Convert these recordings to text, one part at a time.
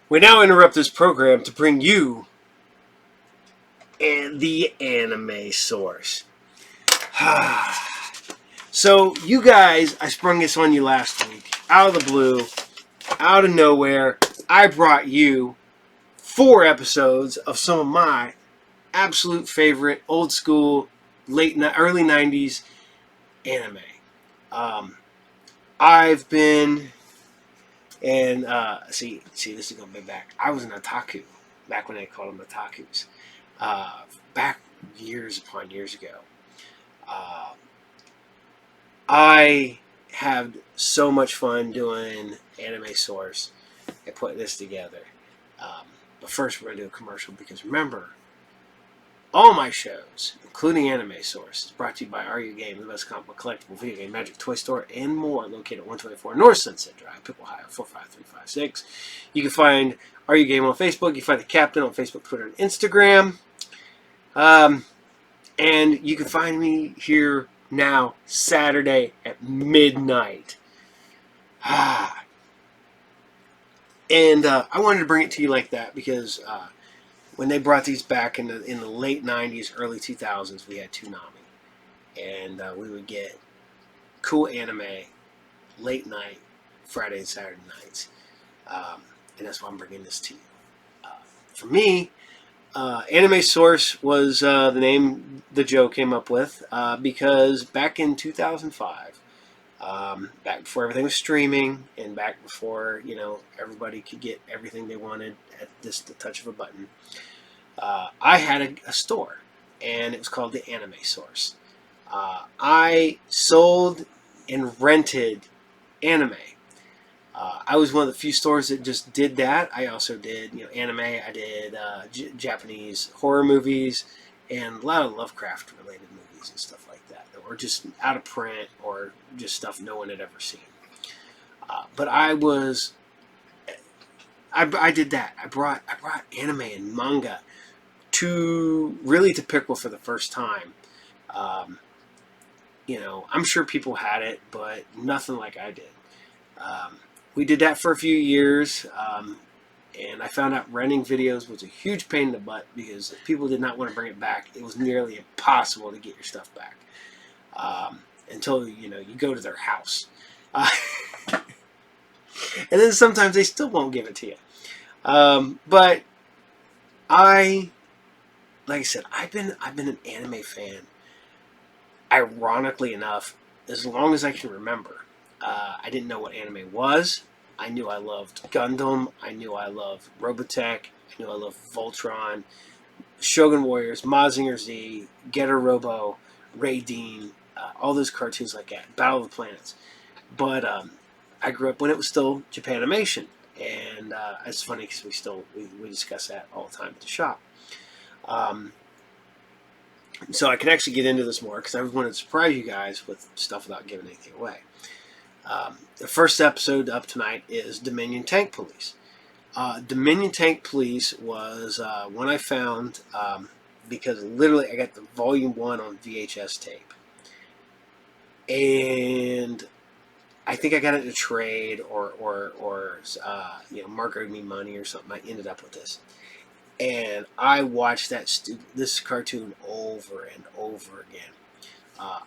We now interrupt this program to bring you the anime source. So, you guys, I sprung this on you last week. Out of the blue, out of nowhere, I brought you 4 episodes of some of my absolute favorite old school, early 90s anime. I've been, and see, this is going to be back. I was an otaku, back when they called them otakus. Back years upon years ago. I had so much fun doing Anime Source and putting this together. But first, we're going to do a commercial because remember, all my shows, including Anime Source, is brought to you by RU Game, the best comic book collectible video game magic toy store, and more, located at 124 North Sunset Drive, Pickle, Ohio, 45356. You can find RU Game on Facebook. You can find the Captain on Facebook, Twitter, and Instagram. And you can find me here now, Saturday at midnight. And I wanted to bring it to you like that because when they brought these back in the late 90s, early 2000s, we had Toonami. And we would get cool anime late night, Friday and Saturday nights. And that's why I'm bringing this to you. For me, Anime Source was the name the Joe came up with because back in 2005, back before everything was streaming and back before everybody could get everything they wanted at just the touch of a button, I had a store, and it was called the Anime Source. I sold and rented anime. I was one of the few stores that just did that. I also did, anime. I did Japanese horror movies and a lot of Lovecraft-related movies and stuff like that were just out of print or just stuff no one had ever seen. But I did that. I brought anime and manga to Pickle for the first time. I'm sure people had it, but nothing like I did. We did that for a few years, and I found out renting videos was a huge pain in the butt because people did not want to bring it back. It was nearly impossible to get your stuff back until you go to their house, and then sometimes they still won't give it to you. But like I said, I've been an anime fan. Ironically enough, as long as I can remember. I didn't know what anime was. I knew I loved Gundam. I knew I loved Robotech. I knew I loved Voltron, Shogun Warriors, Mazinger Z, Getter Robo, Ray Dean, all those cartoons like that, Battle of the Planets. But I grew up when it was still Japanimation, and it's funny because we discuss that all the time at the shop. So I can actually get into this more because I wanted to surprise you guys with stuff without giving anything away. The first episode up tonight is Dominion Tank Police. Dominion Tank Police was one I found because literally I got the volume 1 on VHS tape. And I think I got it in a trade or Mark owed me money or something. I ended up with this. And I watched this cartoon over and over again.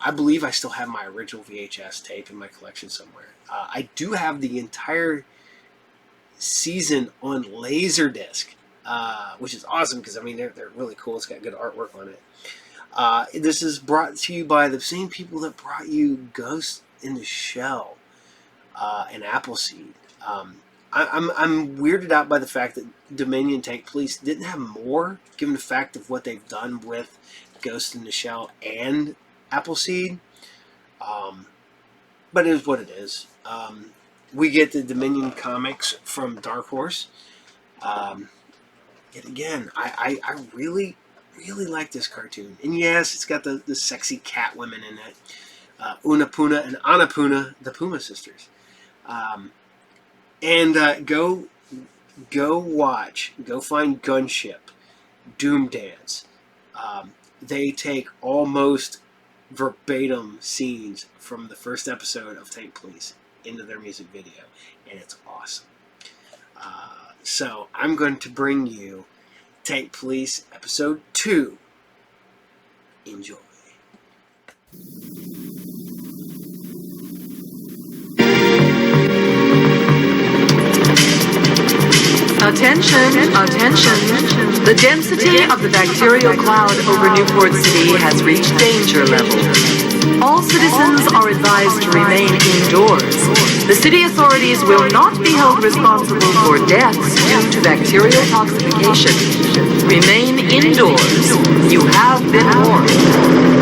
I believe I still have my original VHS tape in my collection somewhere. I do have the entire season on Laserdisc, which is awesome because they're really cool. It's got good artwork on it. This is brought to you by the same people that brought you Ghost in the Shell and Appleseed. I'm weirded out by the fact that Dominion Tank Police didn't have more, given the fact of what they've done with Ghost in the Shell and Appleseed. But it is what it is. We get the Dominion comics from Dark Horse. And again, I really, really like this cartoon. And yes, it's got the sexy cat women in it. Unapuna and Annapurna, the Puma sisters. And go find Gunship, Doom Dance. They take almost verbatim scenes from the first episode of Tank Police into their music video, and it's awesome. So I'm going to bring you Tank Police Episode 2. Enjoy. Attention, attention. The density of the bacterial cloud over Newport City has reached danger level. All citizens are advised to remain indoors. The city authorities will not be held responsible for deaths due to bacterial toxification. Remain indoors. You have been warned.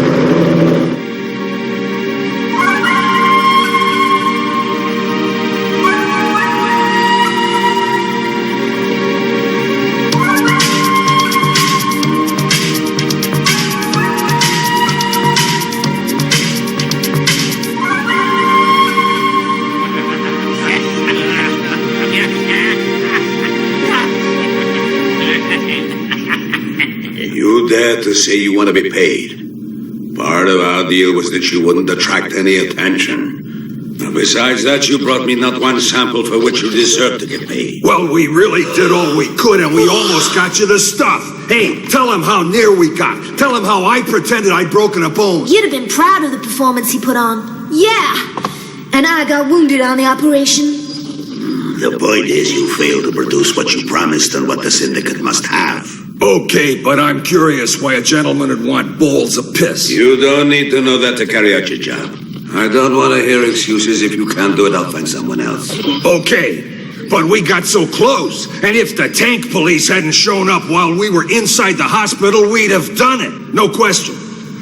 You dare to say you want to be paid? Part of our deal was that you wouldn't attract any attention. And besides that, you brought me not one sample for which you deserve to get paid. Well, we really did all we could, and we almost got you the stuff. Hey, tell him how near we got. Tell him how I pretended I'd broken a bone. You'd have been proud of the performance he put on. Yeah! And I got wounded on the operation. The point is you failed to produce what you promised and what the syndicate must have. Okay, but I'm curious why a gentleman would want bowls of piss. You don't need to know that to carry out your job. I don't want to hear excuses. If you can't do it, I'll find someone else. Okay, but we got so close. And if the tank police hadn't shown up while we were inside the hospital, we'd have done it. No question.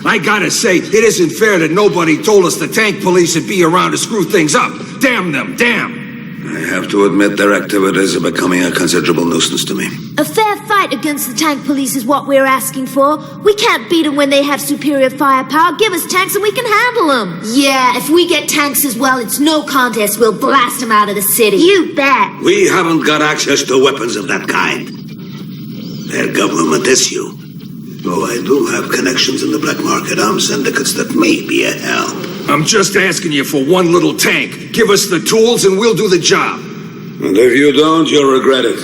I gotta say, it isn't fair that nobody told us the tank police would be around to screw things up. Damn them, damn. I have to admit their activities are becoming a considerable nuisance to me. A fair fight against the tank police is what we're asking for. We can't beat them when they have superior firepower. Give us tanks and we can handle them. Yeah, if we get tanks as well, it's no contest. We'll blast them out of the city. You bet. We haven't got access to weapons of that kind. They're government issue. Though I do have connections in the black market arms syndicates that may be a help. I'm just asking you for one little tank. Give us the tools and we'll do the job. And if you don't, you'll regret it.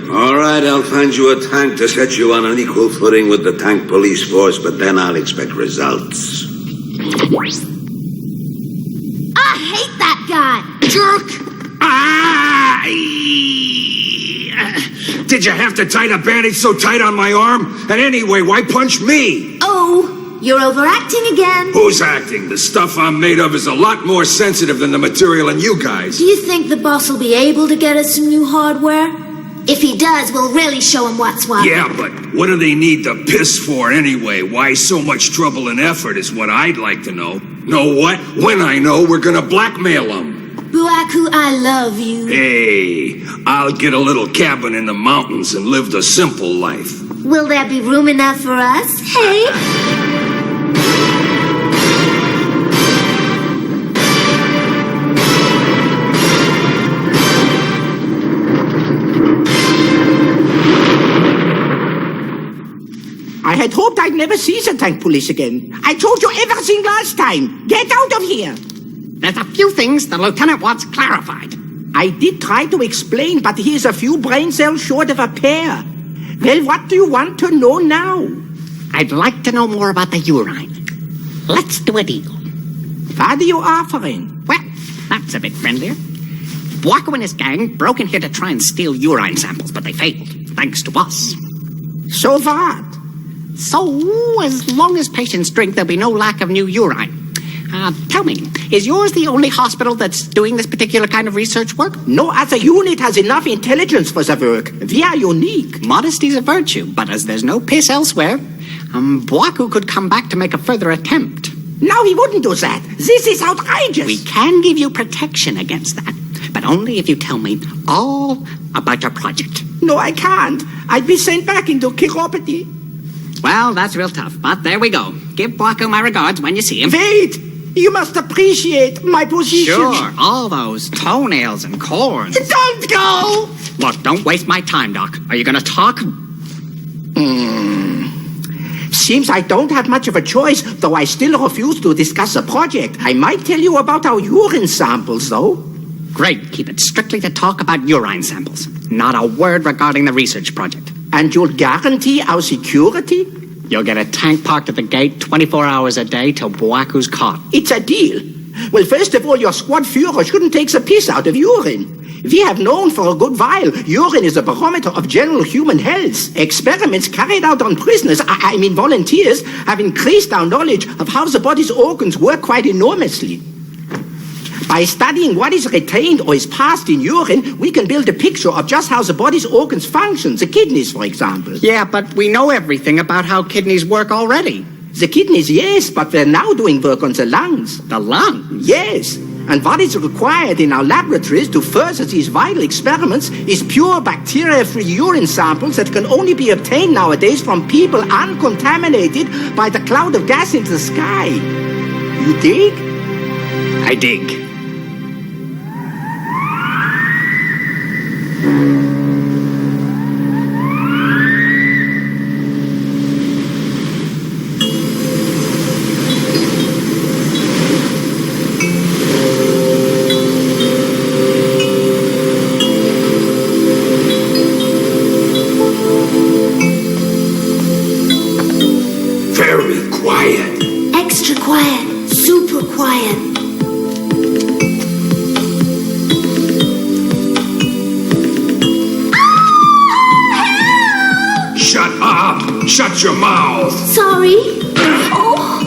All right, I'll find you a tank to set you on an equal footing with the tank police force, but then I'll expect results. I hate that guy. Jerk! Did you have to tie the bandage so tight on my arm? And anyway, why punch me? Oh, you're overacting again. Who's acting? The stuff I'm made of is a lot more sensitive than the material in you guys. Do you think the boss will be able to get us some new hardware? If he does, we'll really show him what's what. Yeah, but what do they need the piss for anyway? Why so much trouble and effort is what I'd like to know. Know what? When I know, we're gonna blackmail them. Buaku, I love you. Hey, I'll get a little cabin in the mountains and live the simple life. Will there be room enough for us? Hey? I had hoped I'd never see the tank police again. I told you everything last time. Get out of here. There's a few things the lieutenant wants clarified. I did try to explain, but he is a few brain cells short of a pair. Well, what do you want to know now? I'd like to know more about the urine. Let's do a deal. What are you offering? Well, that's a bit friendlier. Buaku and his gang broke in here to try and steal urine samples, but they failed, thanks to us. So what? So, as long as patients drink, there'll be no lack of new urine. Tell me, is yours the only hospital that's doing this particular kind of research work? No other unit has enough intelligence for the work. We are unique. Modesty's a virtue, but as there's no piss elsewhere, Buaku could come back to make a further attempt. No, he wouldn't do that. This is outrageous. We can give you protection against that, but only if you tell me all about your project. No, I can't. I'd be sent back into chiropathy. Well, that's real tough, but there we go. Give Buaku my regards when you see him. Wait! You must appreciate my position. Sure, all those toenails and corns. Don't go! Look, don't waste my time, Doc. Are you going to talk? Seems I don't have much of a choice, though I still refuse to discuss the project. I might tell you about our urine samples, though. Great. Keep it strictly to talk about urine samples. Not a word regarding the research project. And you'll guarantee our security? You'll get a tank parked at the gate 24 hours a day till Bwaku's caught. It's a deal. Well, first of all, your squad Führer shouldn't take the piss out of urine. We have known for a good while urine is a barometer of general human health. Experiments carried out on prisoners, I mean volunteers, have increased our knowledge of how the body's organs work quite enormously. By studying what is retained or is passed in urine, we can build a picture of just how the body's organs function, the kidneys, for example. Yeah, but we know everything about how kidneys work already. The kidneys, yes, but we're now doing work on the lungs. The lungs? Yes. And what is required in our laboratories to further these vital experiments is pure bacteria-free urine samples that can only be obtained nowadays from people uncontaminated by the cloud of gas in the sky. You dig? I dig. Very quiet. Extra quiet. Super quiet. Shut up! Shut your mouth! Sorry. Oh,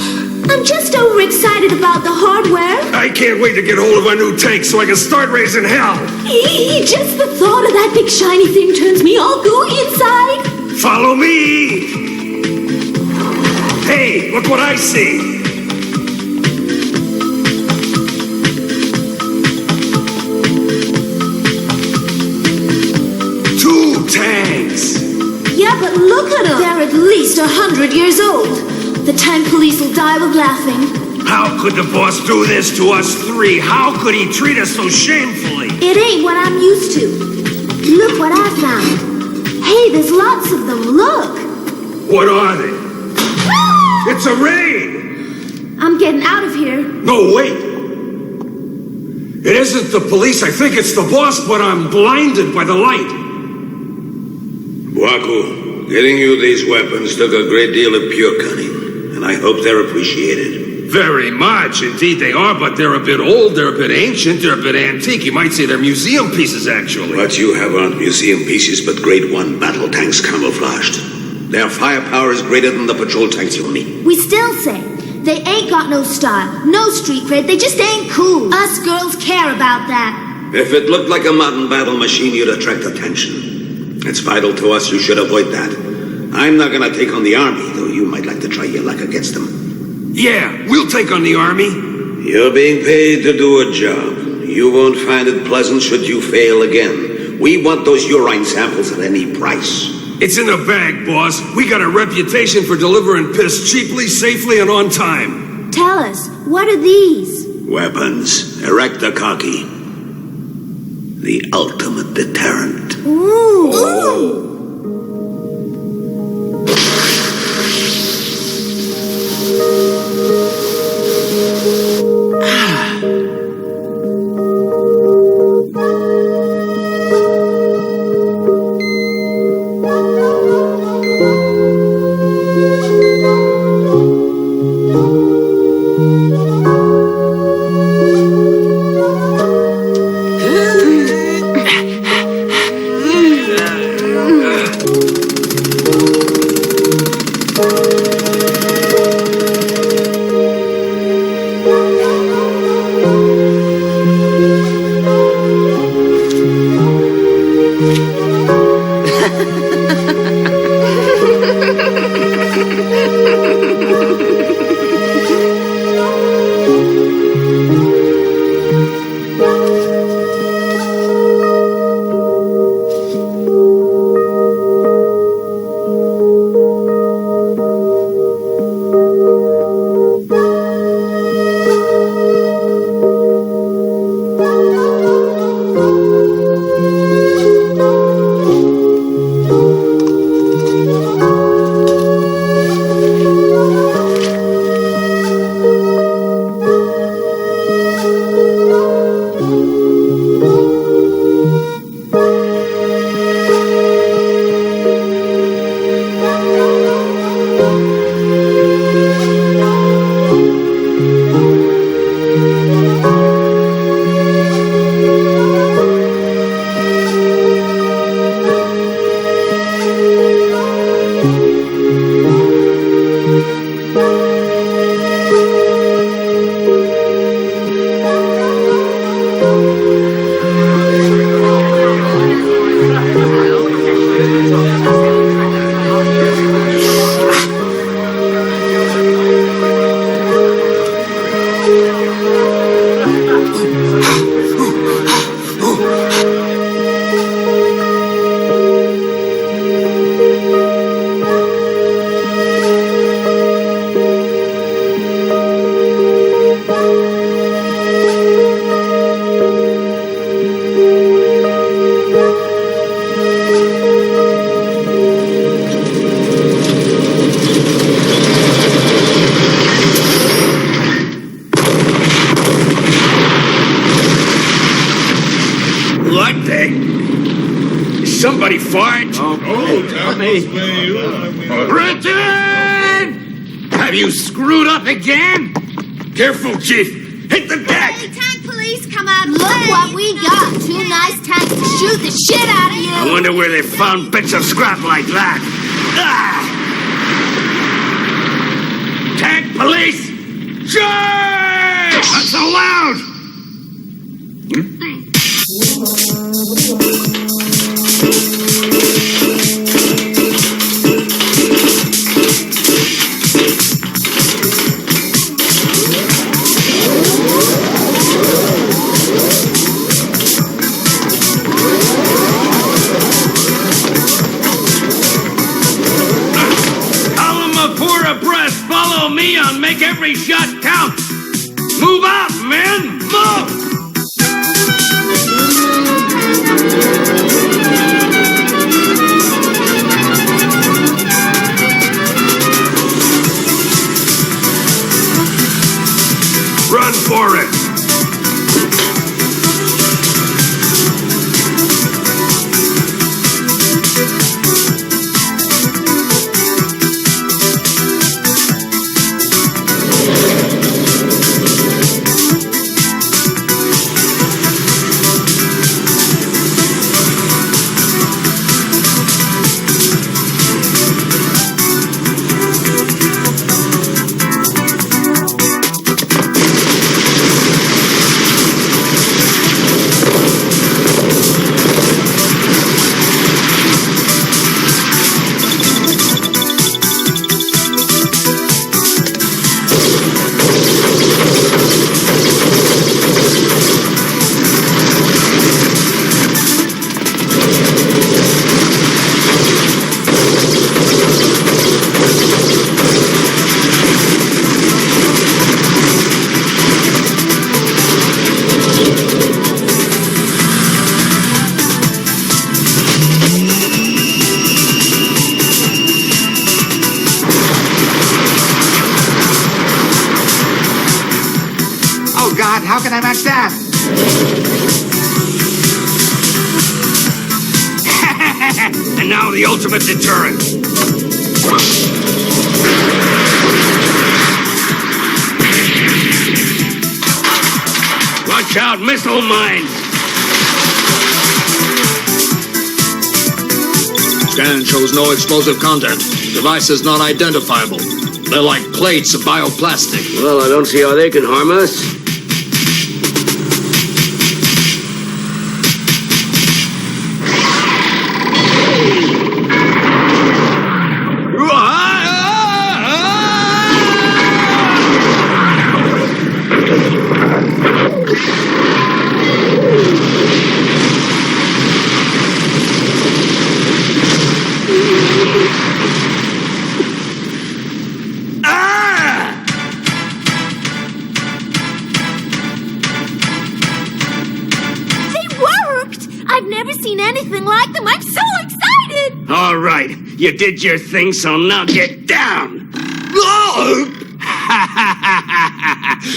I'm just overexcited about the hardware. I can't wait to get hold of our new tank so I can start raising hell! Just the thought of that big shiny thing turns me all gooey inside. Follow me! Hey, look what I see! Two tanks! Yeah, but look at them. They're at least 100 years old. The tank police will die with laughing. How could the boss do this to us three? How could he treat us so shamefully? It ain't what I'm used to. Look what I found. Hey, there's lots of them. Look. What are they? It's a raid! I'm getting out of here. No, wait! It isn't the police. I think it's the boss, but I'm blinded by the light. Bwaku, getting you these weapons took a great deal of pure cunning, and I hope they're appreciated. Very much. Indeed they are, but they're a bit old, they're a bit ancient, they're a bit antique. You might say they're museum pieces, actually. What you have aren't museum pieces, but Grade 1 battle tanks camouflaged. Their firepower is greater than the patrol tanks you'll meet. We still say they ain't got no style, no street cred. They just ain't cool. Us girls care about that. If it looked like a modern battle machine, you'd attract attention. It's vital to us. You should avoid that. I'm not gonna take on the army, though you might like to try your luck against them. Yeah, we'll take on the army. You're being paid to do a job. You won't find it pleasant should you fail again. We want those urine samples at any price. It's in the bag, boss. We got a reputation for delivering piss cheaply, safely, and on time. Tell us, what are these? Weapons. Erectococci. The ultimate deterrent. Ooh. Ooh. Hey, somebody fart? Brenton! Have you screwed up again? Careful, Chief. Hit the deck! Hey, tank police, come out. Look what we got. 2 nice tanks to shoot the shit out of you. I wonder where they found bits of scrap like that. Ah! Tank police! Charge! Not so loud! Follow me on make every shot count. Move out, men! Move! Run for it! How can I match that? And now the ultimate deterrent. Watch out, missile mines! Scan shows no explosive content. Device is not identifiable. They're like plates of bioplastic. Well, I don't see how they can harm us. All right, you did your thing, so now get down.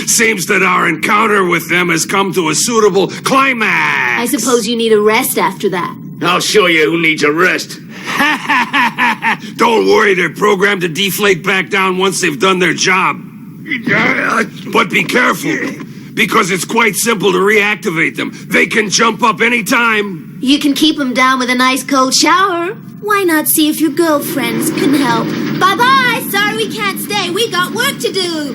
Seems that our encounter with them has come to a suitable climax. I suppose you need a rest after that. I'll show you who needs a rest. Don't worry, they're programmed to deflate back down once they've done their job. But be careful, because it's quite simple to reactivate them. They can jump up anytime. You can keep them down with a nice cold shower. Why not see if your girlfriends can help? Bye-bye! Sorry we can't stay. We got work to do.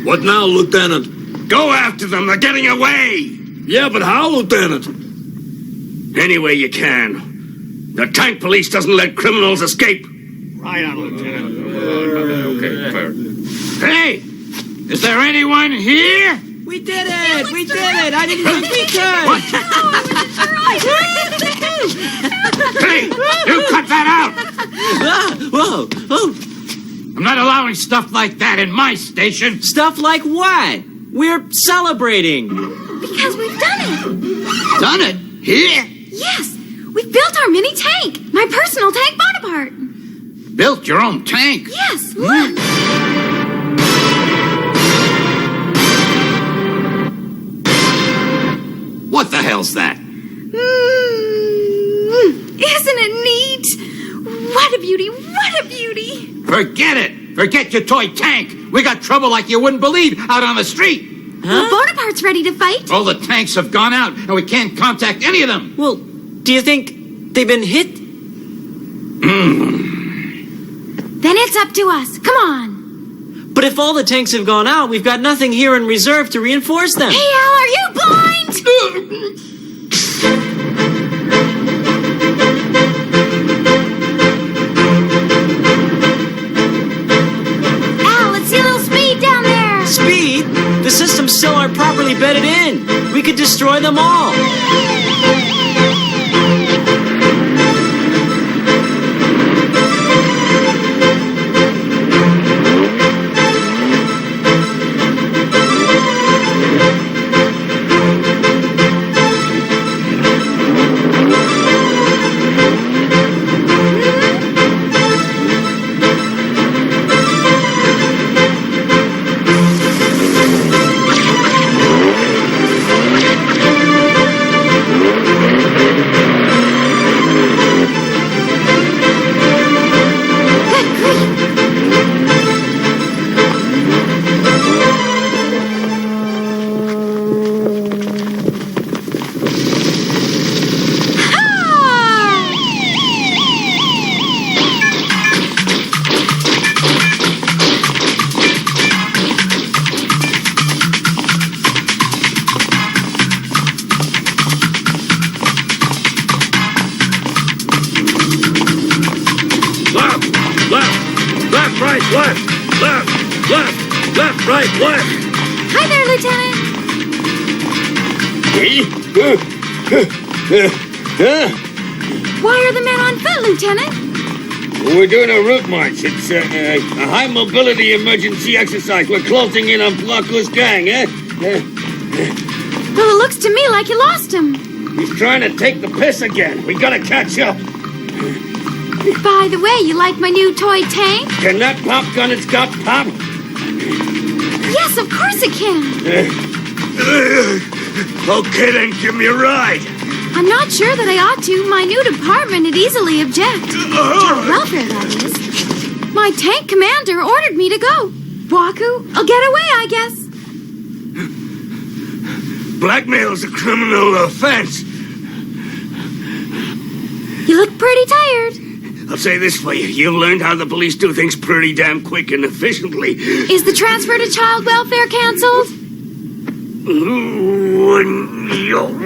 What now, Lieutenant? Go after them. They're getting away. Yeah, but how, Lieutenant? Any way you can. The tank police doesn't let criminals escape. Right on, Lieutenant. Okay, fair. Hey! Is there anyone here? We did it! We did it! I didn't think we could! What? Hey! You cut that out! Whoa! Oh! I'm not allowing stuff like that in my station. Stuff like what? We're celebrating. Because we've done it. Done it? Here? Yes. We've built our mini tank. My personal tank Bonaparte. Built your own tank? Yes. Look. What the hell's that? beauty! What a beauty! Forget it! Forget your toy tank! We got trouble like you wouldn't believe out on the street! Well, Bonaparte's ready to fight. All the tanks have gone out, and we can't contact any of them! Well, do you think they've been hit? Then it's up to us. Come on. But if all the tanks have gone out, we've got nothing here in reserve to reinforce them. Hey, Al, are you blind? Al, let's see a little speed down there. Speed? The systems still aren't properly bedded in. We could destroy them all. Left, right, left. Hi there, Lieutenant. Why are the men on foot, Lieutenant? We're doing a route march. It's a high mobility emergency exercise. We're closing in on Plaku's gang, eh? Well, it looks to me like you lost him. He's trying to take the piss again. We gotta catch up. By the way, you like my new toy tank? Can that pop gun it's got pop? Yes, of course it can. Okay, then give me a ride. I'm not sure that I ought to. My new department would easily object. Child welfare, that is. My tank commander ordered me to go. Waku, I'll get away, I guess. Blackmail's a criminal offense. You look pretty tired. I'll say this for you. You've learned how the police do things pretty damn quick and efficiently. Is the transfer to child welfare canceled?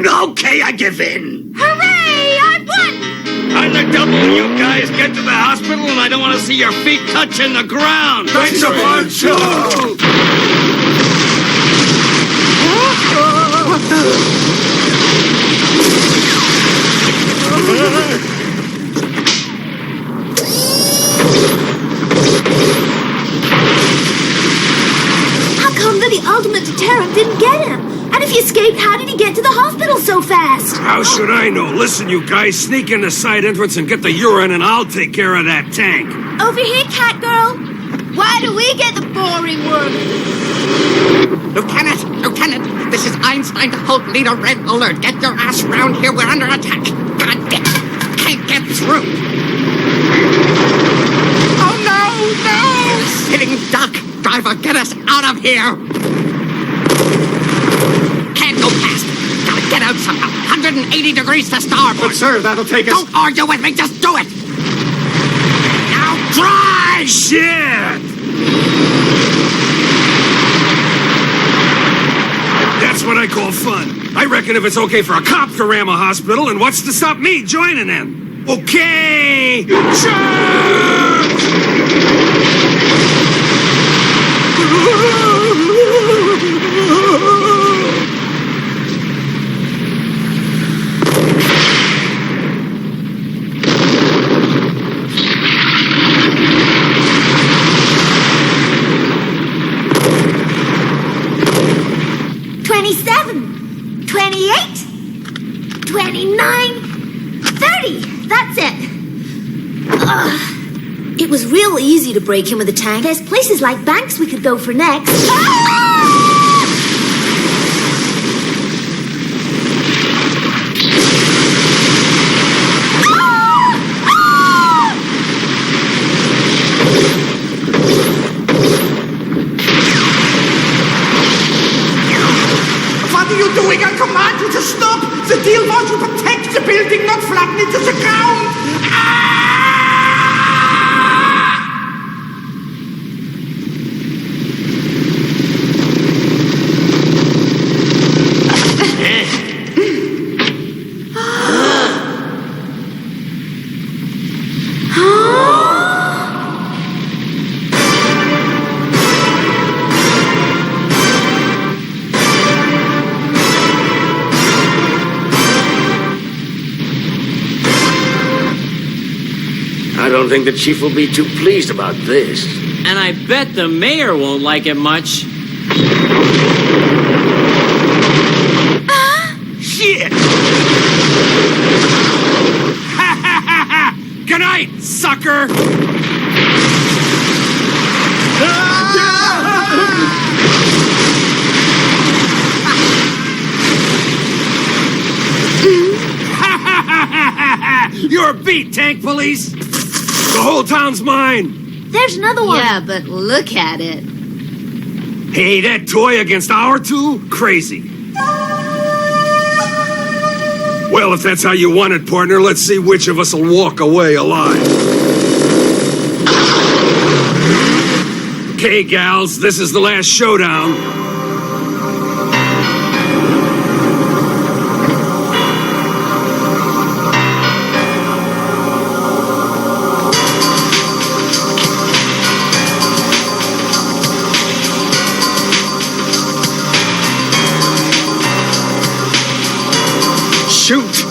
Okay, I give in. Hooray! I won! On the double, you guys get to the hospital and I don't want to see your feet touching the ground. Thanks a bunch! How come that the ultimate deterrent didn't get him? And if he escaped, how did he get to the hospital so fast? How should I know? Listen, you guys, sneak in the side entrance and get the urine, and I'll take care of that tank. Over here, cat girl. Why do we get the boring work? Lieutenant, this is Einstein to Hulk Leader Red Alert. Get your ass round here. We're under attack. God damn it. Can't get through. Oh, no! Sitting duck. Driver, get us out of here. Can't go past. Gotta get out somehow. 180 degrees to starboard. But, sir, that'll take us... Don't argue with me. Just do it. Now drive! Shit! That's what I call fun. I reckon if it's okay for a cop to ram a hospital, and what's to stop me joining in? Okay! Charge! That's it. It was real easy to break him with a tank. There's places like banks we could go for next. What are you doing? I command you to stop! The deal wants you to protect the building, not flatten it to the ground! I don't think the chief will be too pleased about this. And I bet the mayor won't like it much. Shit! Good night, sucker! You're beat, tank police! The whole town's mine! There's another one. Yeah, but look at it. Hey, that toy against our two? Crazy. Well, if that's how you want it, partner, let's see which of us will walk away alive. Okay, gals, this is the last showdown. Shoot!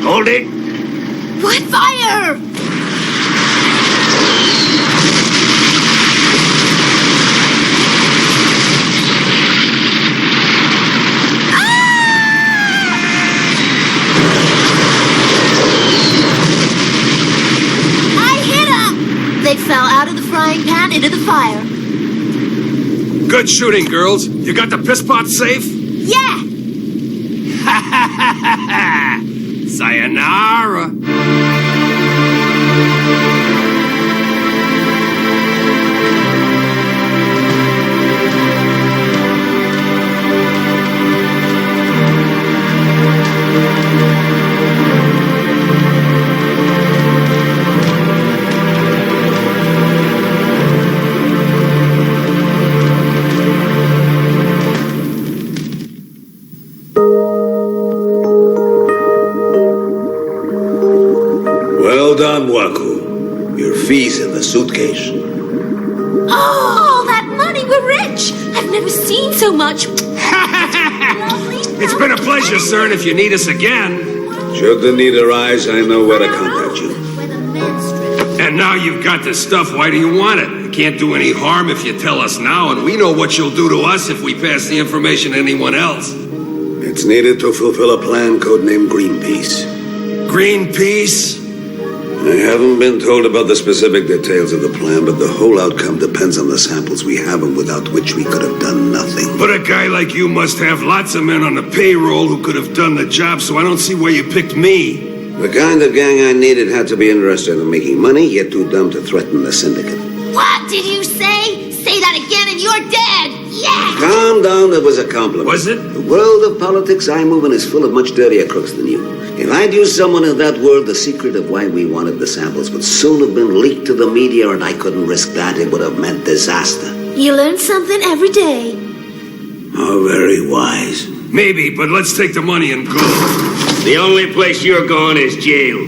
Hold it! What? Fire! They fell out of the frying pan into the fire. Good shooting, girls. You got the piss pot safe? Yeah! Ha ha ha ha ha! Sayonara! Well done, Waku. Your fee's in the suitcase. Oh, that money! We're rich! I've never seen so much. It's been a pleasure, sir, and if you need us again... Should the need arise, I know where to contact you. And now you've got the stuff, why do you want it? It can't do any harm if you tell us now, and we know what you'll do to us if we pass the information to anyone else. It's needed to fulfill a plan codenamed Greenpeace. Greenpeace? I haven't been told about the specific details of the plan, but the whole outcome depends on the samples we have, and without which we could have done nothing. But a guy like you must have lots of men on the payroll who could have done the job, so I don't see why you picked me. The kind of gang I needed had to be interested in making money, yet too dumb to threaten the syndicate. What did you say? Say that again and you're dead! Yeah! Calm down, it was a compliment. Was it? The world of politics I move in is full of much dirtier crooks than you. If I'd used someone in that world, the secret of why we wanted the samples would soon have been leaked to the media, and I couldn't risk that. It would have meant disaster. You learn something every day. Oh, very wise. Maybe, but let's take the money and go. The only place you're going is jail.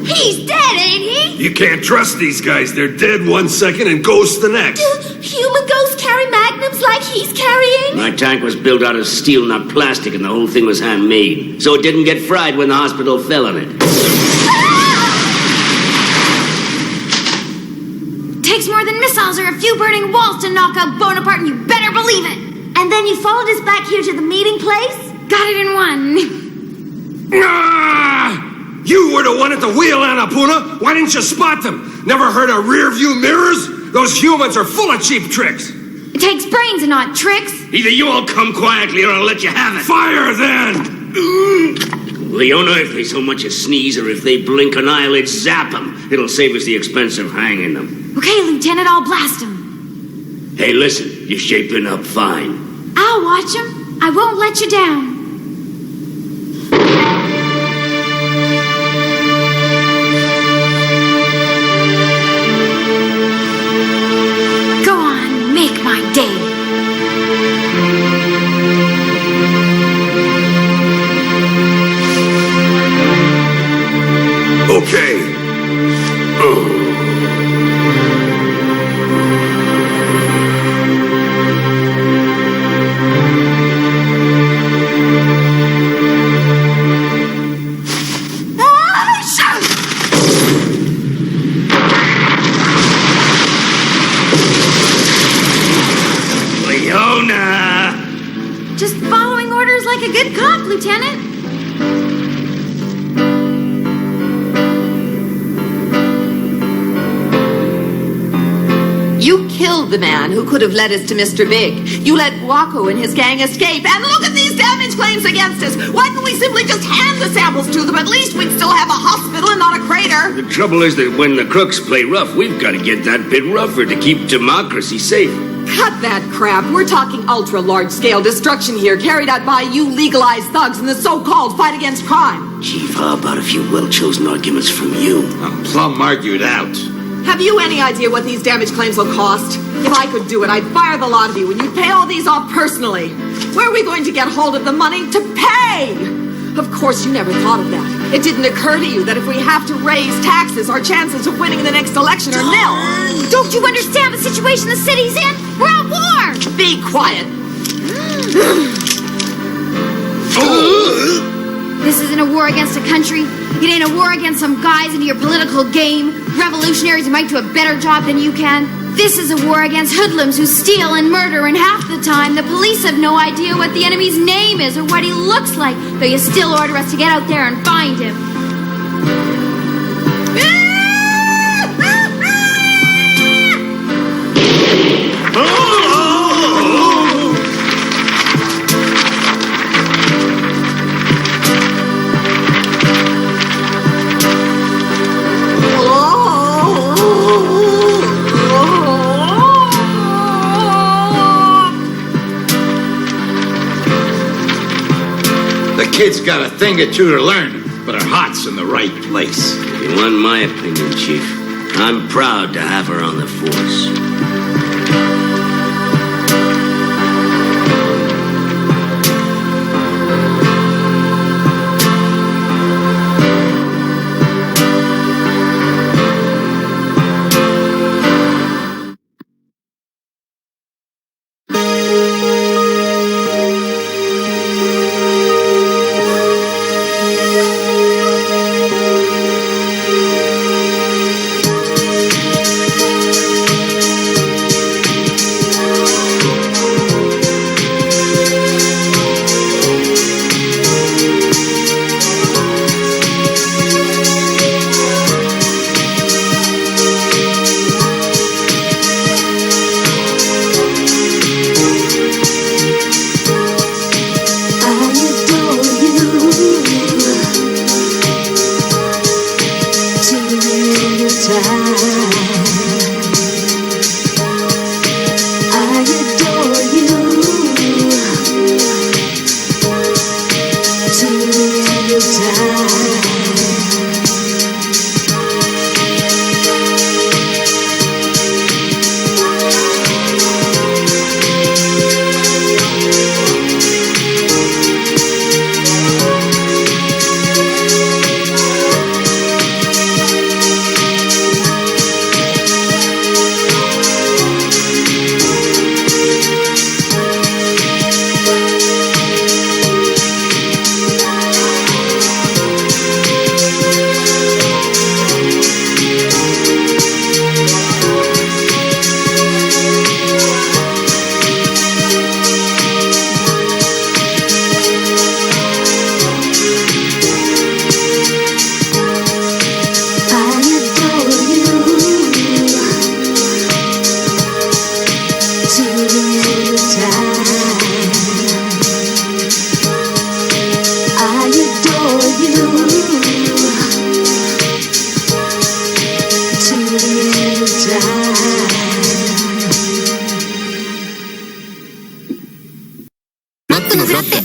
He's dead, ain't he? You can't trust these guys. They're dead one second and ghosts the next. Do human ghosts carry magnums like he's carrying? My tank was built out of steel, not plastic, and the whole thing was handmade. So it didn't get fried when the hospital fell on it. Takes more than missiles or a few burning walls to knock out Bonaparte, and you better believe it. And then you followed us back here to the meeting place? Got it in one. Ah! You were the one at the wheel, Annapurna. Why didn't you spot them? Never heard of rear view mirrors? Those humans are full of cheap tricks. It takes brains and not tricks. Either you all come quietly or I'll let you have it. Fire, then! Leona, if they so much as sneeze or if they blink an eyelid, zap them. It'll save us the expense of hanging them. Okay, Lieutenant, I'll blast him. Hey, listen, you're shaping up fine. I'll watch him. I won't let you down. Go on, make my day. Okay. Leona! Just following orders like a good cop, Lieutenant. You killed the man who could have led us to Mr. Big. You let Waco and his gang escape, and look at these damage claims against us. Why didn't we simply just hand the samples to them? At least we'd still have a hospital and not a crater. The trouble is that when the crooks play rough, we've got to get that bit rougher to keep democracy safe. Cut that crap. We're talking ultra-large-scale destruction here, carried out by you legalized thugs in the so-called fight against crime. Chief, how about a few well-chosen arguments from you? I'm plumb argued out. Have you any idea what these damage claims will cost? If I could do it, I'd fire the lot of you and you'd pay all these off personally. Where are we going to get hold of the money to pay? Of course, you never thought of that. It didn't occur to you that if we have to raise taxes, our chances of winning in the next election are nil. Don't you understand the situation the city's in? We're at war! Be quiet. This isn't a war against a country. It ain't a war against some guys into your political game, revolutionaries who might do a better job than you can. This is a war against hoodlums who steal and murder, and half the time the police have no idea what the enemy's name is or what he looks like, though you still order us to get out there and find him. The kid's got a thing or two to learn, but her heart's in the right place. If you want my opinion, Chief, I'm proud to have her on the force.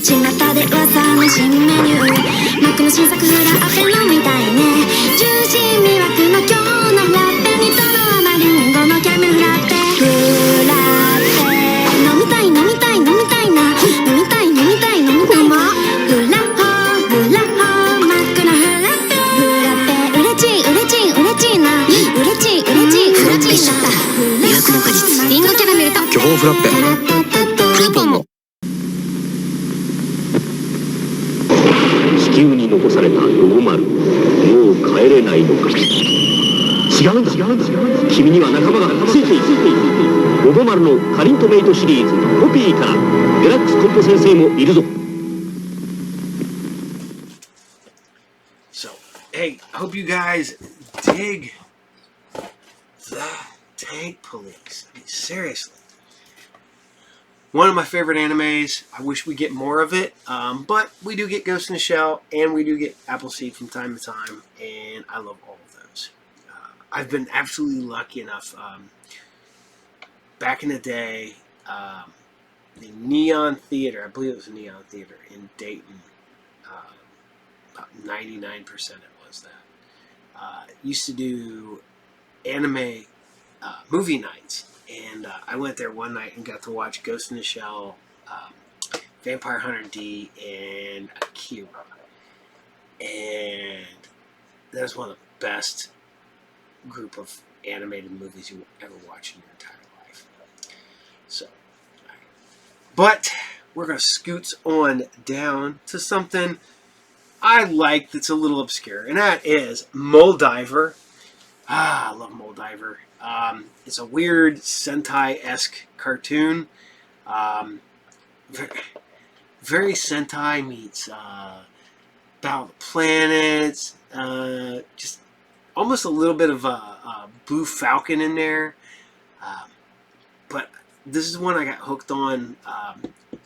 巷で噂の新メニューマックの新作フラッペ飲みたいねジューシー魅惑の今日のフラッペにとろ甘リンゴのキャラメルフラッペフラッペ飲みたい飲みたい飲みたいな飲みたい飲みたい飲みたいフラッホーマックのフラッペフラッペうれちいうれちいうれちいなうれちいうれちいうれちいな魅惑の果実リンゴキャラメルと巨峰フラッペクーポンも地球に残されたロボマルもう帰れないのか違うんだ君には仲間がついているロボマルのカリントメイトシリーズコピーからデラックスコンポ先生もいるぞ So, hey, I hope you guys dig the Tank Police. I mean, seriously. One of my favorite animes. I wish we get more of it. But we do get Ghost in the Shell, and we do get Appleseed from time to time, and I love all of those. I've been absolutely lucky enough. Back in the day, the Neon Theater, I believe it was a Neon Theater in Dayton, about 99% it was that, used to do anime movie nights. And I went there one night and got to watch Ghost in the Shell, Vampire Hunter D, and Akira. And that was one of the best group of animated movies you will ever watch in your entire life. So, but we're going to scoot on down to something I like that's a little obscure, and that is Moldiver. I love Moldiver. It's a weird Sentai-esque cartoon. Very Sentai meets Battle of the Planets. Just almost a little bit of a Blue Falcon in there. But this is one I got hooked on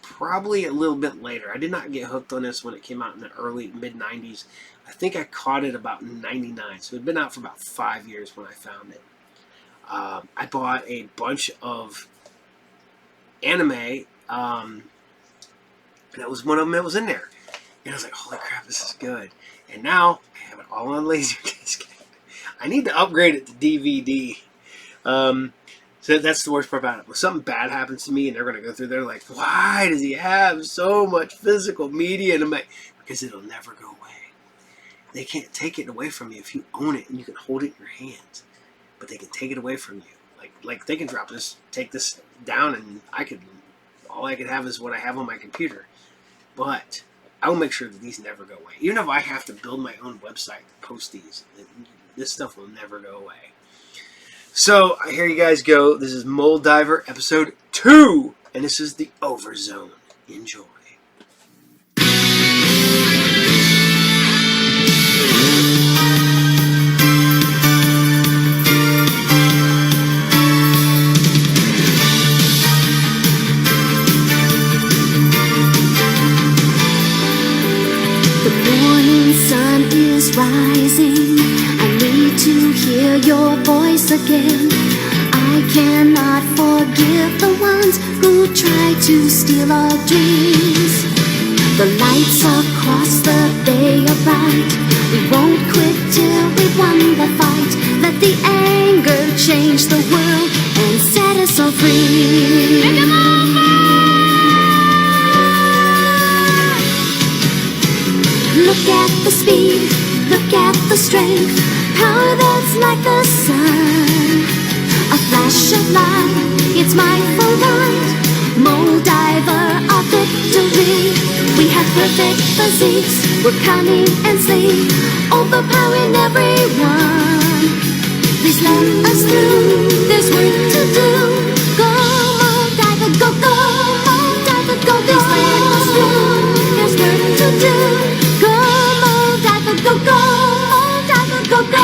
probably a little bit later. I did not get hooked on this when it came out in the early mid-90s. I think I caught it about in 99. So it had been out for about 5 years when I found it. I bought a bunch of anime. That was one of them that was in there. And I was like, holy crap, this is good. And now I have it all on Laserdisc. I need to upgrade it to DVD. So that's the worst part about it. When something bad happens to me and they're going to go through there like, why does he have so much physical media? And I'm like, because it'll never go away. They can't take it away from you if you own it and you can hold it in your hands. But they can take it away from you. Like they can drop this, take this down, and all I could have is what I have on my computer. But I will make sure that these never go away. Even if I have to build my own website to post these, this stuff will never go away. So here you guys go. This is Moldiver episode 2, and this is the Overzone. Enjoy. Rising, I need to hear your voice again. I cannot forgive the ones who try to steal our dreams. The lights across the bay are bright. We won't quit till we've won the fight. Let the anger change the world and set us all free. Make 'em all look at the speed. Look at the strength, power that's like the sun. A flash of light, it's might for right. Moldiver, our victory. We have perfect physiques, we're cunning and sleek, overpowering everyone. Please let us through, there's work to do. Go Moldiver, go, go Moldiver, go, go. Please let us through, there's work to do. Go Moldiver, go, go Moldiver, go, go.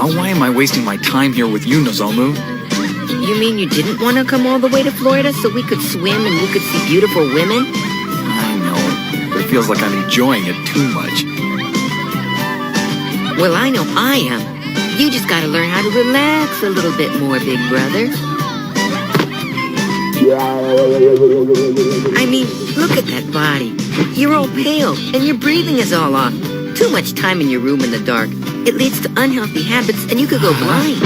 Now why am I wasting my time here with you, Nozomu? You mean you didn't want to come all the way to Florida so we could swim and you could see beautiful women? I know, but it feels like I'm enjoying it too much. Well, I know I am. You just gotta learn how to relax a little bit more, big brother. I mean, look at that body. You're all pale, and your breathing is all off. Too much time in your room in the dark. It leads to unhealthy habits, and you could go blind.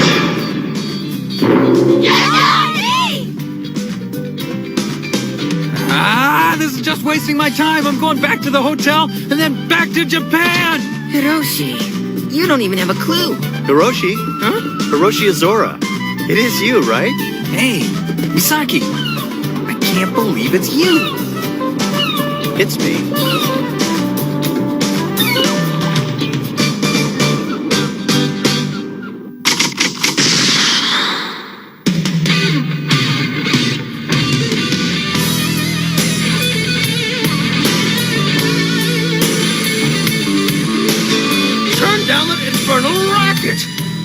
This is just wasting my time. I'm going back to the hotel and then back to Japan. Hiroshi, you don't even have a clue. Hiroshi? Huh? Hiroshi Azora. It is you, right? Hey, Misaki. I can't believe it's you. It's me.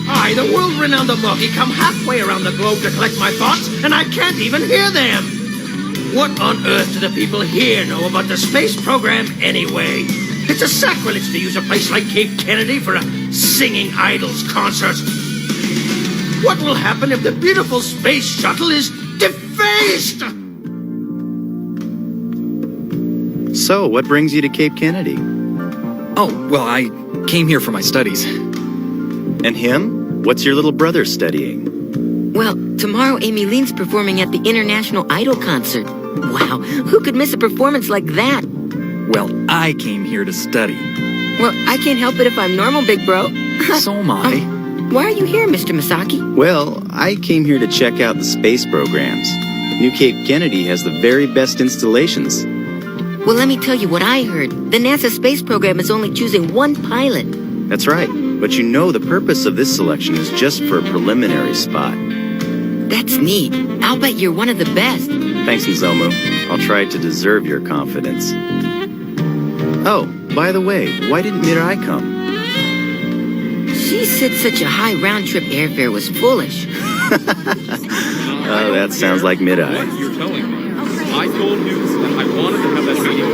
I, the world-renowned Amogi, come halfway around the globe to collect my thoughts, and I can't even hear them! What on earth do the people here know about the space program anyway? It's a sacrilege to use a place like Cape Kennedy for a singing idols concert. What will happen if the beautiful space shuttle is defaced? So, what brings you to Cape Kennedy? Oh, well, I came here for my studies. And him? What's your little brother studying? Well, tomorrow Amy Lean's performing at the International Idol concert. Wow, who could miss a performance like that? Well, I came here to study. Well, I can't help it if I'm normal, big bro. So am I. Why are you here, Mr. Misaki? Well, I came here to check out the space programs. New Cape Kennedy has the very best installations. Well, let me tell you what I heard. The NASA space program is only choosing one pilot. That's right. But you know the purpose of this selection is just for a preliminary spot. That's neat. I'll bet you're one of the best. Thanks, Nozomu. I'll try to deserve your confidence. Oh, by the way, why didn't Mirai come? She said such a high round-trip airfare was foolish. Oh, that sounds like Mirai. What you're telling me. I told you that I wanted to have that meeting at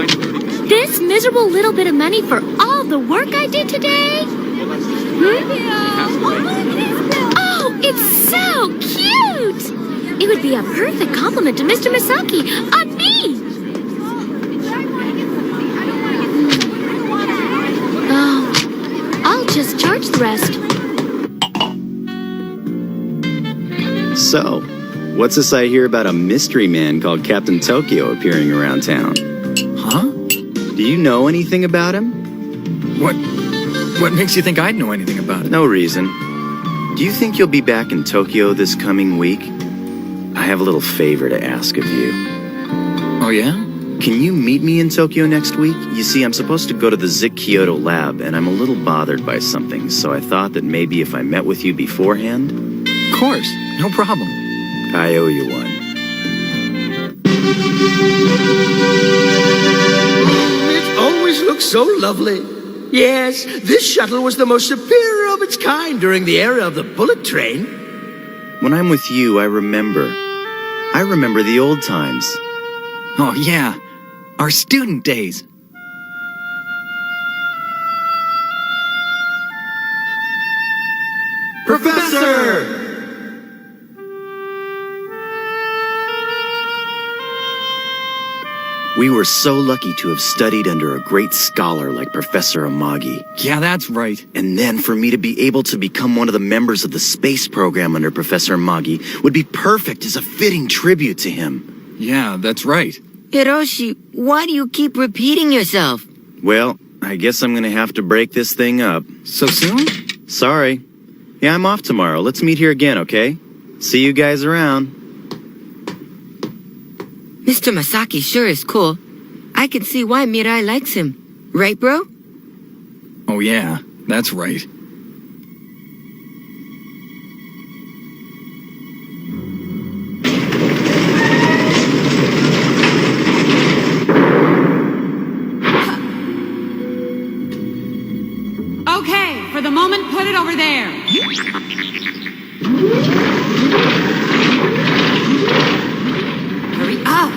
9:30. This miserable little bit of money for all the work I did today? Oh, it's so cute! It would be a perfect compliment to Mr. Misaki on me! Oh, I'll just charge the rest. So, what's this I hear about a mystery man called Captain Tokyo appearing around town? Huh? Do you know anything about him? What makes you think I'd know anything about it? No reason. Do you think you'll be back in Tokyo this coming week? I have a little favor to ask of you. Oh, yeah? Can you meet me in Tokyo next week? You see, I'm supposed to go to the Zik Kyoto lab, and I'm a little bothered by something, so I thought that maybe if I met with you beforehand... Of course, no problem. I owe you one. It always looks so lovely. Yes, this shuttle was the most superior of its kind during the era of the bullet train. When I'm with you, I remember the old times. Oh, yeah. Our student days. Professor! We were so lucky to have studied under a great scholar like Professor Amagi. Yeah, that's right. And then for me to be able to become one of the members of the space program under Professor Amagi would be perfect as a fitting tribute to him. Yeah, that's right. Hiroshi, why do you keep repeating yourself? Well, I guess I'm gonna have to break this thing up. So soon? Sorry. Yeah, I'm off tomorrow. Let's meet here again, okay? See you guys around. Mr. Misaki sure is cool. I can see why Mirai likes him. Right, bro? Oh, yeah, that's right. Okay, for the moment, put it over there. Hurry up!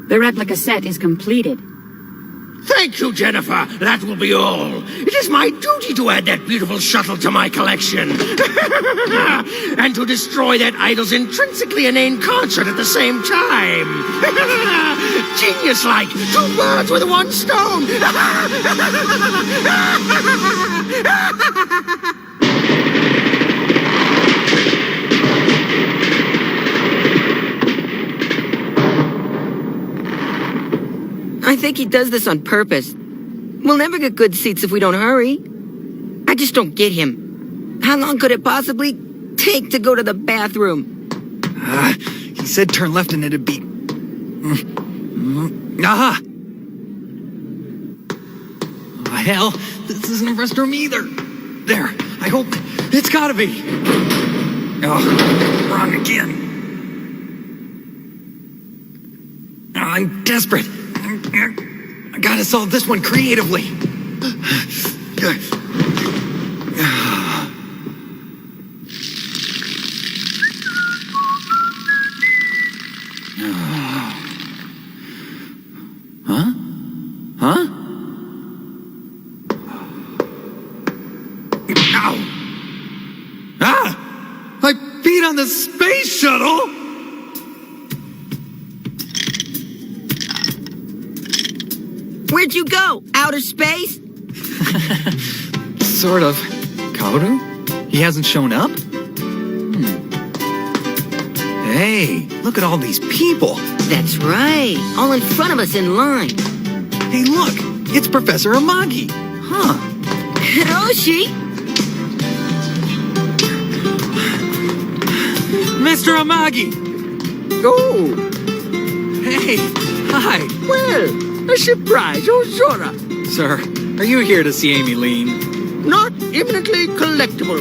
The replica set is completed. Thank you, Jennifer. That will be all. It is my duty to add that beautiful shuttle to my collection. And to destroy that idol's intrinsically inane concert at the same time. Genius-like. 2 birds with 1 stone. I think he does this on purpose. We'll never get good seats if we don't hurry. I just don't get him. How long could it possibly take to go to the bathroom? He said turn left and it'd be... Aha! Oh, hell, this isn't a restroom either. There, I hope... It's gotta be. Oh, wrong again. Oh, I'm desperate. I gotta solve this one creatively. Huh? Huh? Ow! Ah! I peed on the space shuttle! Where'd you go? Outer space? Sort of. Kaoru? He hasn't shown up? Hey, look at all these people. That's right. All in front of us in line. Hey, look. It's Professor Amagi. Huh. Hiroshi! Mr. Amagi! Oh! Hey, hi. Well, a surprise, oh Zora. Sir, are you here to see Amy Lean? Not imminently collectible.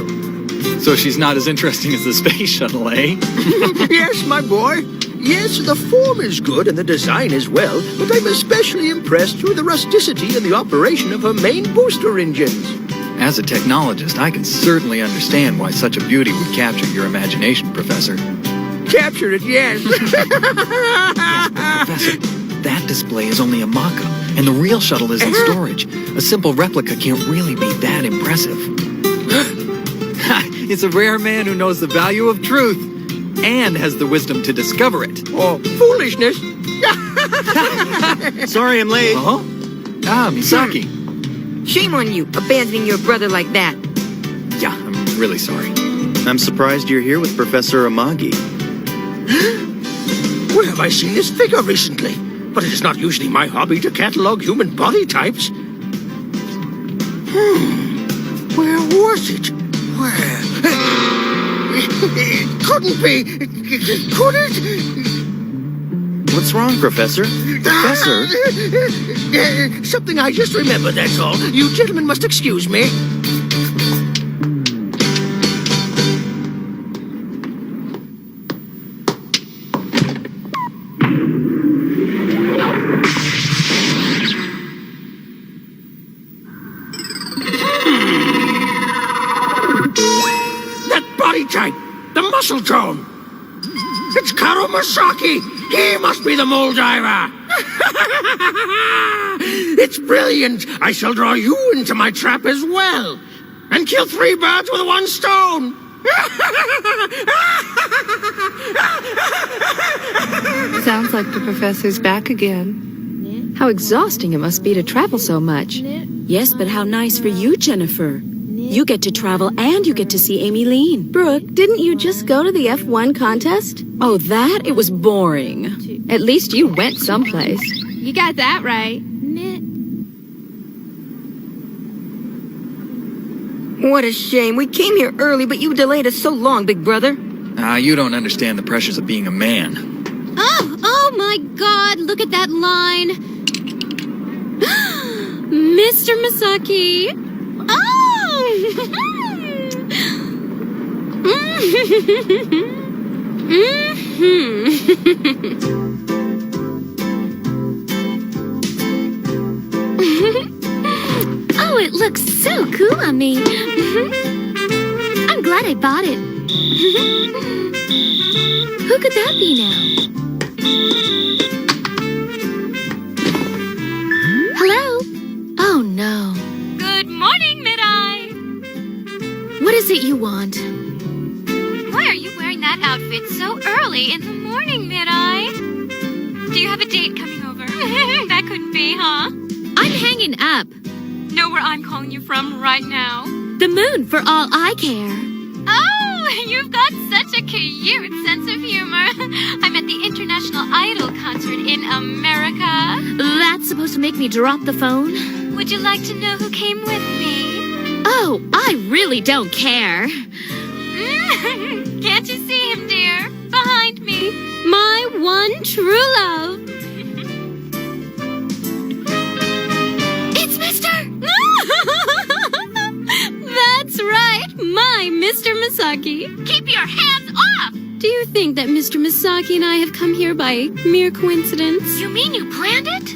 So she's not as interesting as the space shuttle, eh? Yes, my boy. Yes, the form is good and the design as well, but I'm especially impressed with the rusticity and the operation of her main booster engines. As a technologist, I can certainly understand why such a beauty would capture your imagination, Professor. Capture it, yes. Professor, that display is only a mock-up, and the real shuttle is in storage. A simple replica can't really be that impressive. It's a rare man who knows the value of truth and has the wisdom to discover it. Oh, foolishness. Sorry I'm late. Uh-huh. Ah, Misaki. Shame on you, abandoning your brother like that. Yeah, I'm really sorry. I'm surprised you're here with Professor Amagi. Where have I seen this figure recently? But it is not usually my hobby to catalog human body types. Where was it? Where? It couldn't be. Could it? What's wrong, Professor? Professor? Something I just remembered, that's all. You gentlemen must excuse me. Type, the muscle tone. It's Karo Masaki. He must be the Moldiver. It's brilliant. I shall draw you into my trap as well, and kill 3 birds with 1 stone. Sounds like the professor's back again. How exhausting it must be to travel so much. Yes, but how nice for you, Jennifer. You get to travel and you get to see Amy Lean. Brooke, didn't you just go to the F1 contest? Oh, that? It was boring. At least you went someplace. You got that right. What a shame. We came here early, but you delayed us so long, big brother. You don't understand the pressures of being a man. Oh my God, look at that line. Mr. Misaki. Oh! Oh, it looks so cool on me. I'm glad I bought it. Who could that be now? Hello? Oh, no. Good morning, Mid-Eye. What is it you want? Why are you wearing that outfit so early in the morning, Mid-Eye? Do you have a date coming over? That couldn't be, huh? I'm hanging up. Know where I'm calling you from right now? The moon, for all I care. Oh, you've got such a cute sense of humor. I'm at the International Idol concert in America. That's supposed to make me drop the phone? Would you like to know who came with me? Oh, I really don't care. Can't you see him, dear? Behind me. My one true love. It's Mr. That's right, my Mr. Misaki. Keep your hands off! Do you think that Mr. Misaki and I have come here by mere coincidence? You mean you planned it?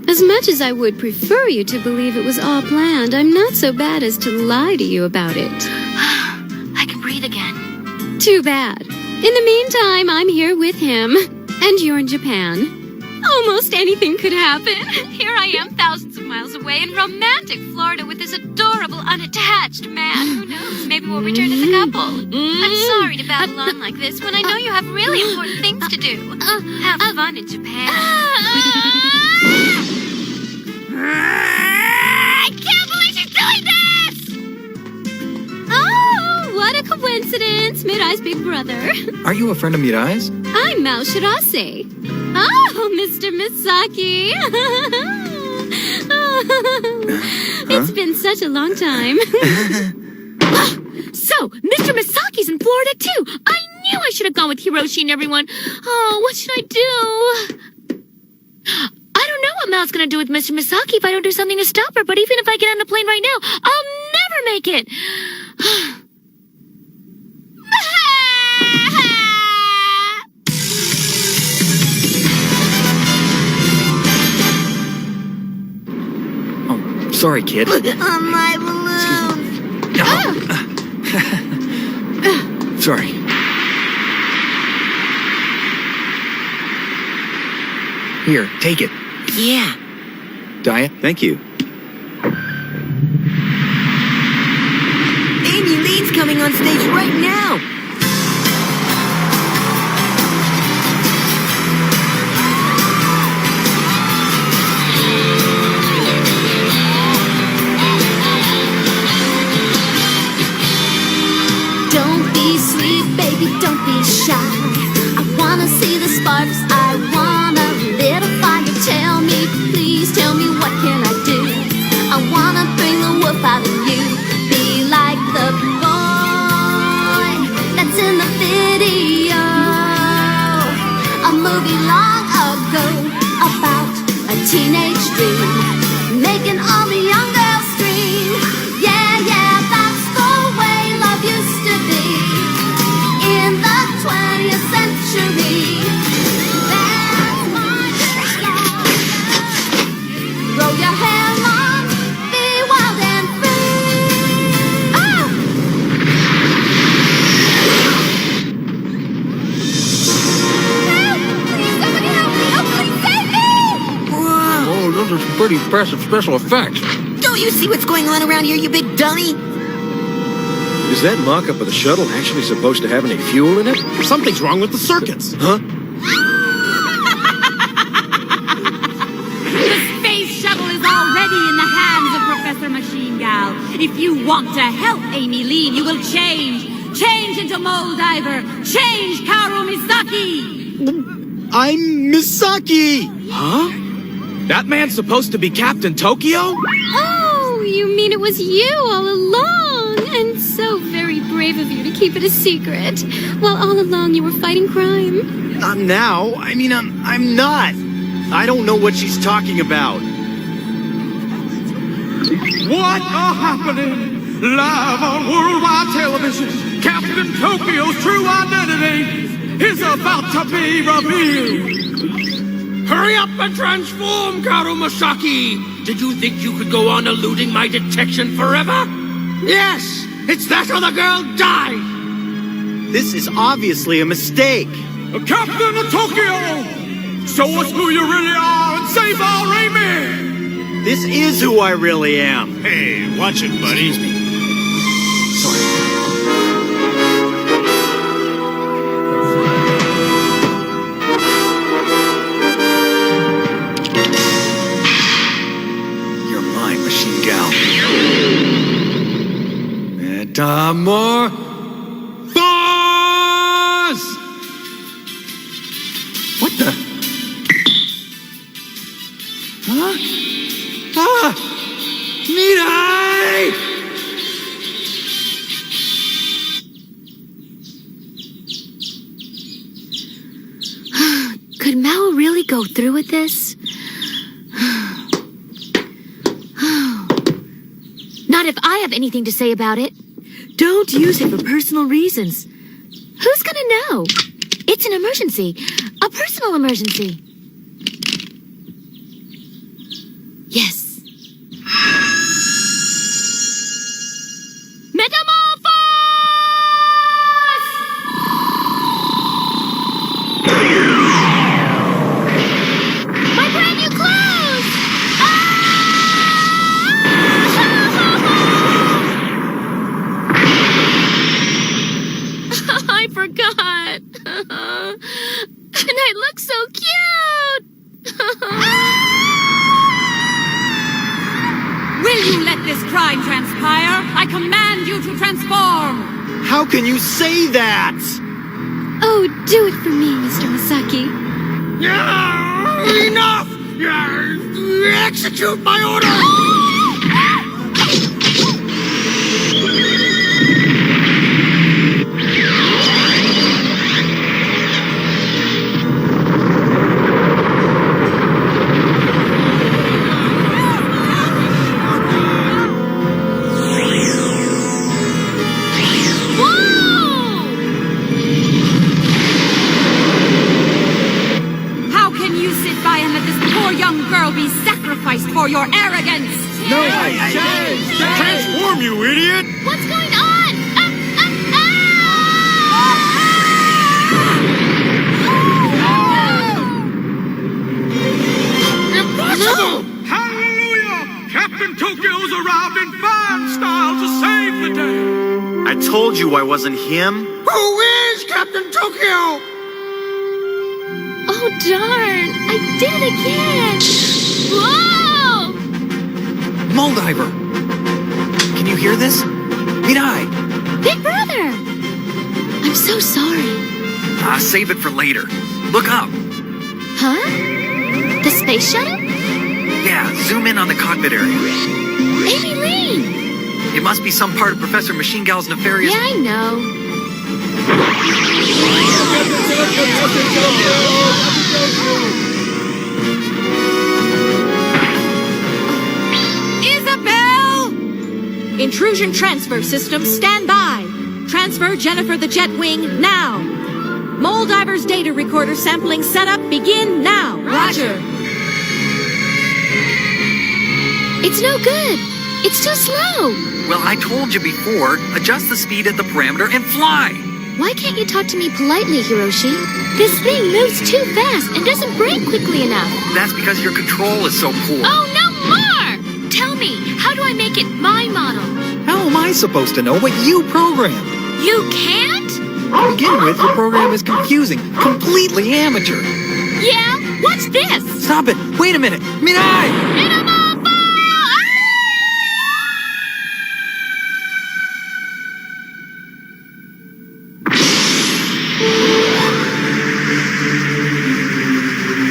As much as I would prefer you to believe it was all planned, I'm not so bad as to lie to you about it. I can breathe again. Too bad. In the meantime, I'm here with him, and you're in Japan. Almost anything could happen. Here I am, thousands of miles away in romantic Florida with this adorable, unattached man. Who knows? Maybe we'll return as a couple. I'm sorry to babble on like this when I know you have really important things to do. Have fun in Japan. I can't believe she's doing this! Oh, what a coincidence. Mid-Eye's big brother. Are you a friend of Mirai's? I'm Mao Shirase. Oh, Mr. Misaki. It's been such a long time. So, Mr. Misaki's in Florida, too. I knew I should have gone with Hiroshi and everyone. Oh, what should I do? I don't know what Mal's going to do with Mr. Misaki if I don't do something to stop her, but even if I get on the plane right now, I'll never make it. Sorry, kid. Look at my balloons. Sorry. Here, take it. Yeah. Diet? Thank you. Amy Lee's coming on stage right now. Don't be shy. I wanna see the sparks. I wanna lit a fire. Tell me, please tell me, what can I do? I wanna bring the wolf out of you. Be like the boy that's in the video. A movie long ago about a teenage dream, making all the young girls scream. Yeah, yeah, that's the way love used to be. In the 20th century, that's my song. Grow your hair long, be wild and free. Oh! Help! Please, somebody help me! Oh, please save me! Whoa. Oh, those are some pretty impressive special effects. Don't you see what's going on around here, you big dummy? Is that mock-up of the shuttle actually supposed to have any fuel in it? Something's wrong with the circuits. Huh? The space shuttle is already in the hands of Professor Machine Gal. If you want to help Amy Lee, you will change. Change into Moldiver. Change Kaoru Misaki. I'm Misaki. Huh? That man's supposed to be Captain Tokyo? Oh, you mean it was you all along? And so very brave of you to keep it a secret, while all along you were fighting crime. Not now. I mean, I'm not. I don't know what she's talking about. What a happening! Live on worldwide television, Captain Tokyo's true identity is about to be revealed. Hurry up and transform, Karumasaki! Did you think you could go on eluding my detection forever? Yes! It's that or the girl died! This is obviously a mistake. Captain of Tokyo! Show us who you really are and save our Amy! This is who I really am. Hey, watch it, buddy. Excuse me. Sorry. You're mine, Machine Gal. Metamorphose! What the? Huh? Ah! Mirai! Could Mao really go through with this? Not if I have anything to say about it. Don't use it for personal reasons. Who's gonna know? It's an emergency. A personal emergency. Yes. My brand new clothes! I forgot. And I look so cute. Will you let this crime transpire? I command you to transform! How can you say that? Oh, do it for me, Mr. Misaki. Enough! Execute my order! Be sacrificed for your arrogance! No! Transform, you idiot! What's going on? Impossible! Hallelujah! Captain Tokyo's arrived in fine style to save the day! I told you I wasn't him. Who is Captain Tokyo? Oh, darn. I did it again. Whoa! Moldiver! Can you hear this? Mirai! Big brother! I'm so sorry. Save it for later. Look up. Huh? The space shuttle? Yeah, zoom in on the cockpit area. Amy Lee! It must be some part of Professor Machine Gal's nefarious... Yeah, I know. Isabel! Intrusion transfer system, stand by. Transfer Jennifer the Jetwing now. Moldiver's data recorder sampling setup begin now. Roger. It's no good. It's too slow. Well, I told you before, adjust the speed at the parameter and fly. Why can't you talk to me politely, Hiroshi? This thing moves too fast and doesn't brake quickly enough. That's because your control is so poor. Oh, no more! Tell me, how do I make it my model? How am I supposed to know what you programmed? You can't? To begin with, your program is confusing, completely amateur. Yeah? What's this? Stop it! Wait a minute! Mirai!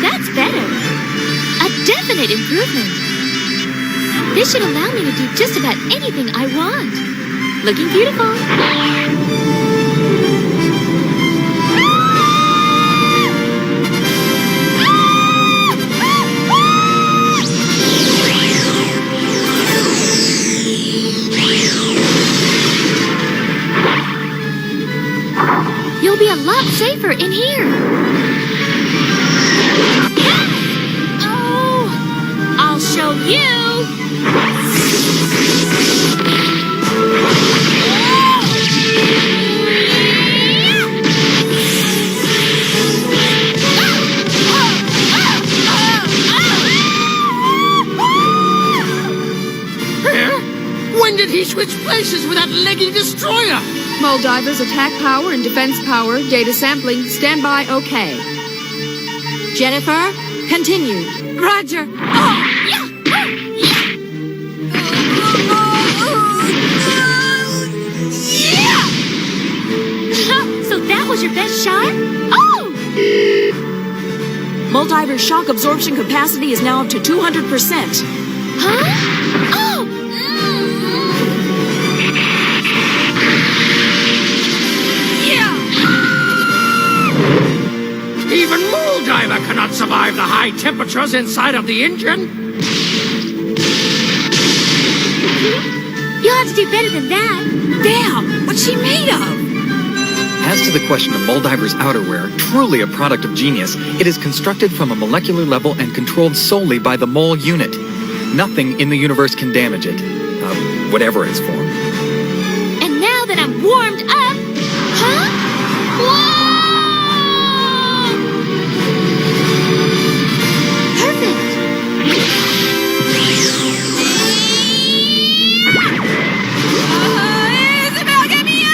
That's better. A definite improvement. This should allow me to do just about anything I want. Looking beautiful. switch places with that leggy destroyer. Moldiver's attack power and defense power, data sampling, standby okay. Jennifer, continue. Roger. Oh, yeah. Oh, yeah. Yeah! So that was your best shot? Oh! Moldiver's shock absorption capacity is now up to 200%. Huh? Oh! Yeah! Even Moldiver cannot survive the high temperatures inside of the engine. You'll have to do better than that. Damn! What's she made of? As to the question of Moldiver's outerwear, truly a product of genius, it is constructed from a molecular level and controlled solely by the mole unit. Nothing in the universe can damage it, whatever its form. And now that I'm warmed up... Huh? Whoa! Perfect! Isabel, get me up!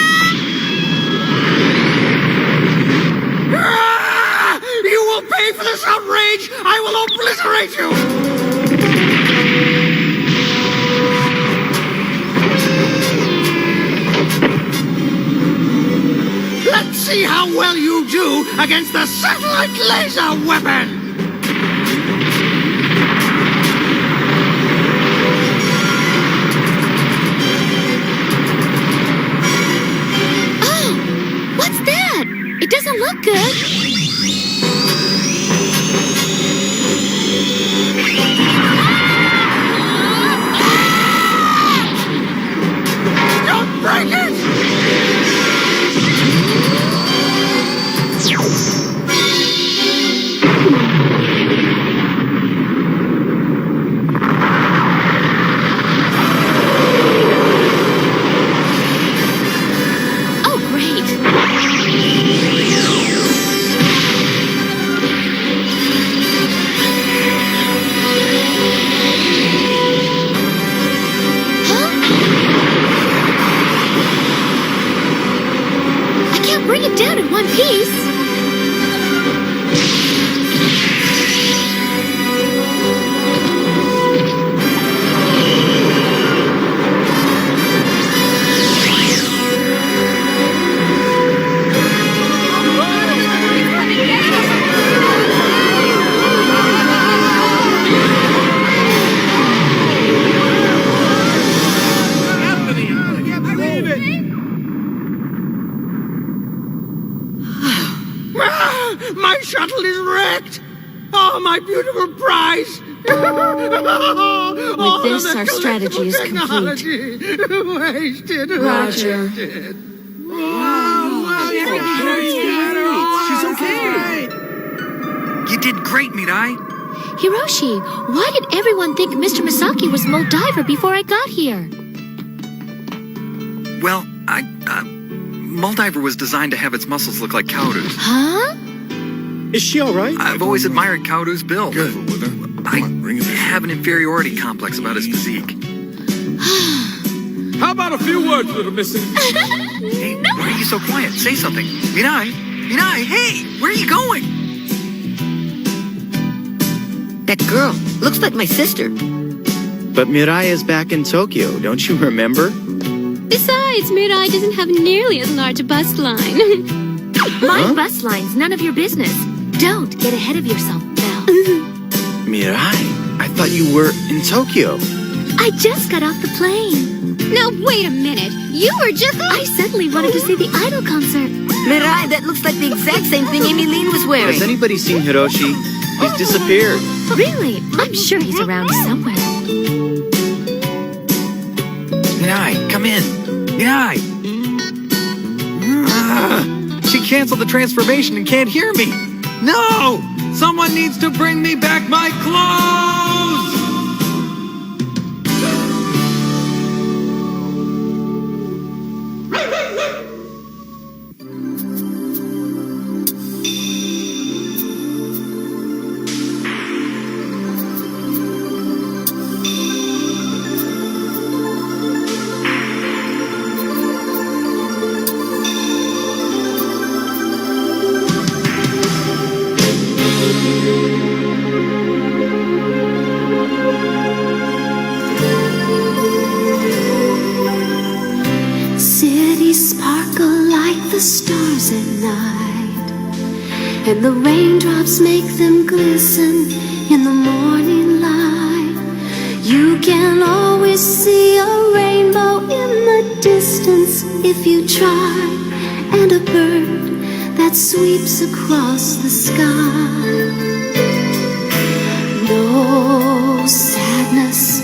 You will pay for this outrage! I will obliterate you! Let's see how well you do against the satellite laser weapon! Oh! What's that? It doesn't look good. Don't break it! Oh, great. Huh? I can't bring it down in one piece. My shuttle is wrecked! Oh, my beautiful prize! With this, our strategy is complete. Wasted. Roger. Wasted. She's okay. You did great, Mirai. Hiroshi, why did everyone think Mr. Misaki was Moldiver before I got here? Well, Moldiver was designed to have its muscles look like Kauru's. Huh? Is she all right? I've always admired Kauru's build. Careful with her. I have an inferiority complex about his physique. How about a few words, little missy? Hey, why are you so quiet? Say something. Mirai! Mirai, hey! Where are you going? That girl looks like my sister. But Mirai is back in Tokyo, don't you remember? Besides, Mirai doesn't have nearly as large a bust line. My bus line's none of your business. Don't get ahead of yourself, Belle. Mirai, I thought you were in Tokyo. I just got off the plane. Now, wait a minute. You were just... I suddenly wanted to see the Idol concert. Mirai, that looks like the exact same thing Amy Lean was wearing. Has anybody seen Hiroshi? He's disappeared. Really? I'm sure he's around somewhere. Mirai, come in. Mirai! She canceled the transformation and can't hear me. No! Someone needs to bring me back my clothes! and the raindrops make them glisten in the morning light. You can always see a rainbow in the distance if you try, and a bird that sweeps across the sky. No sadness,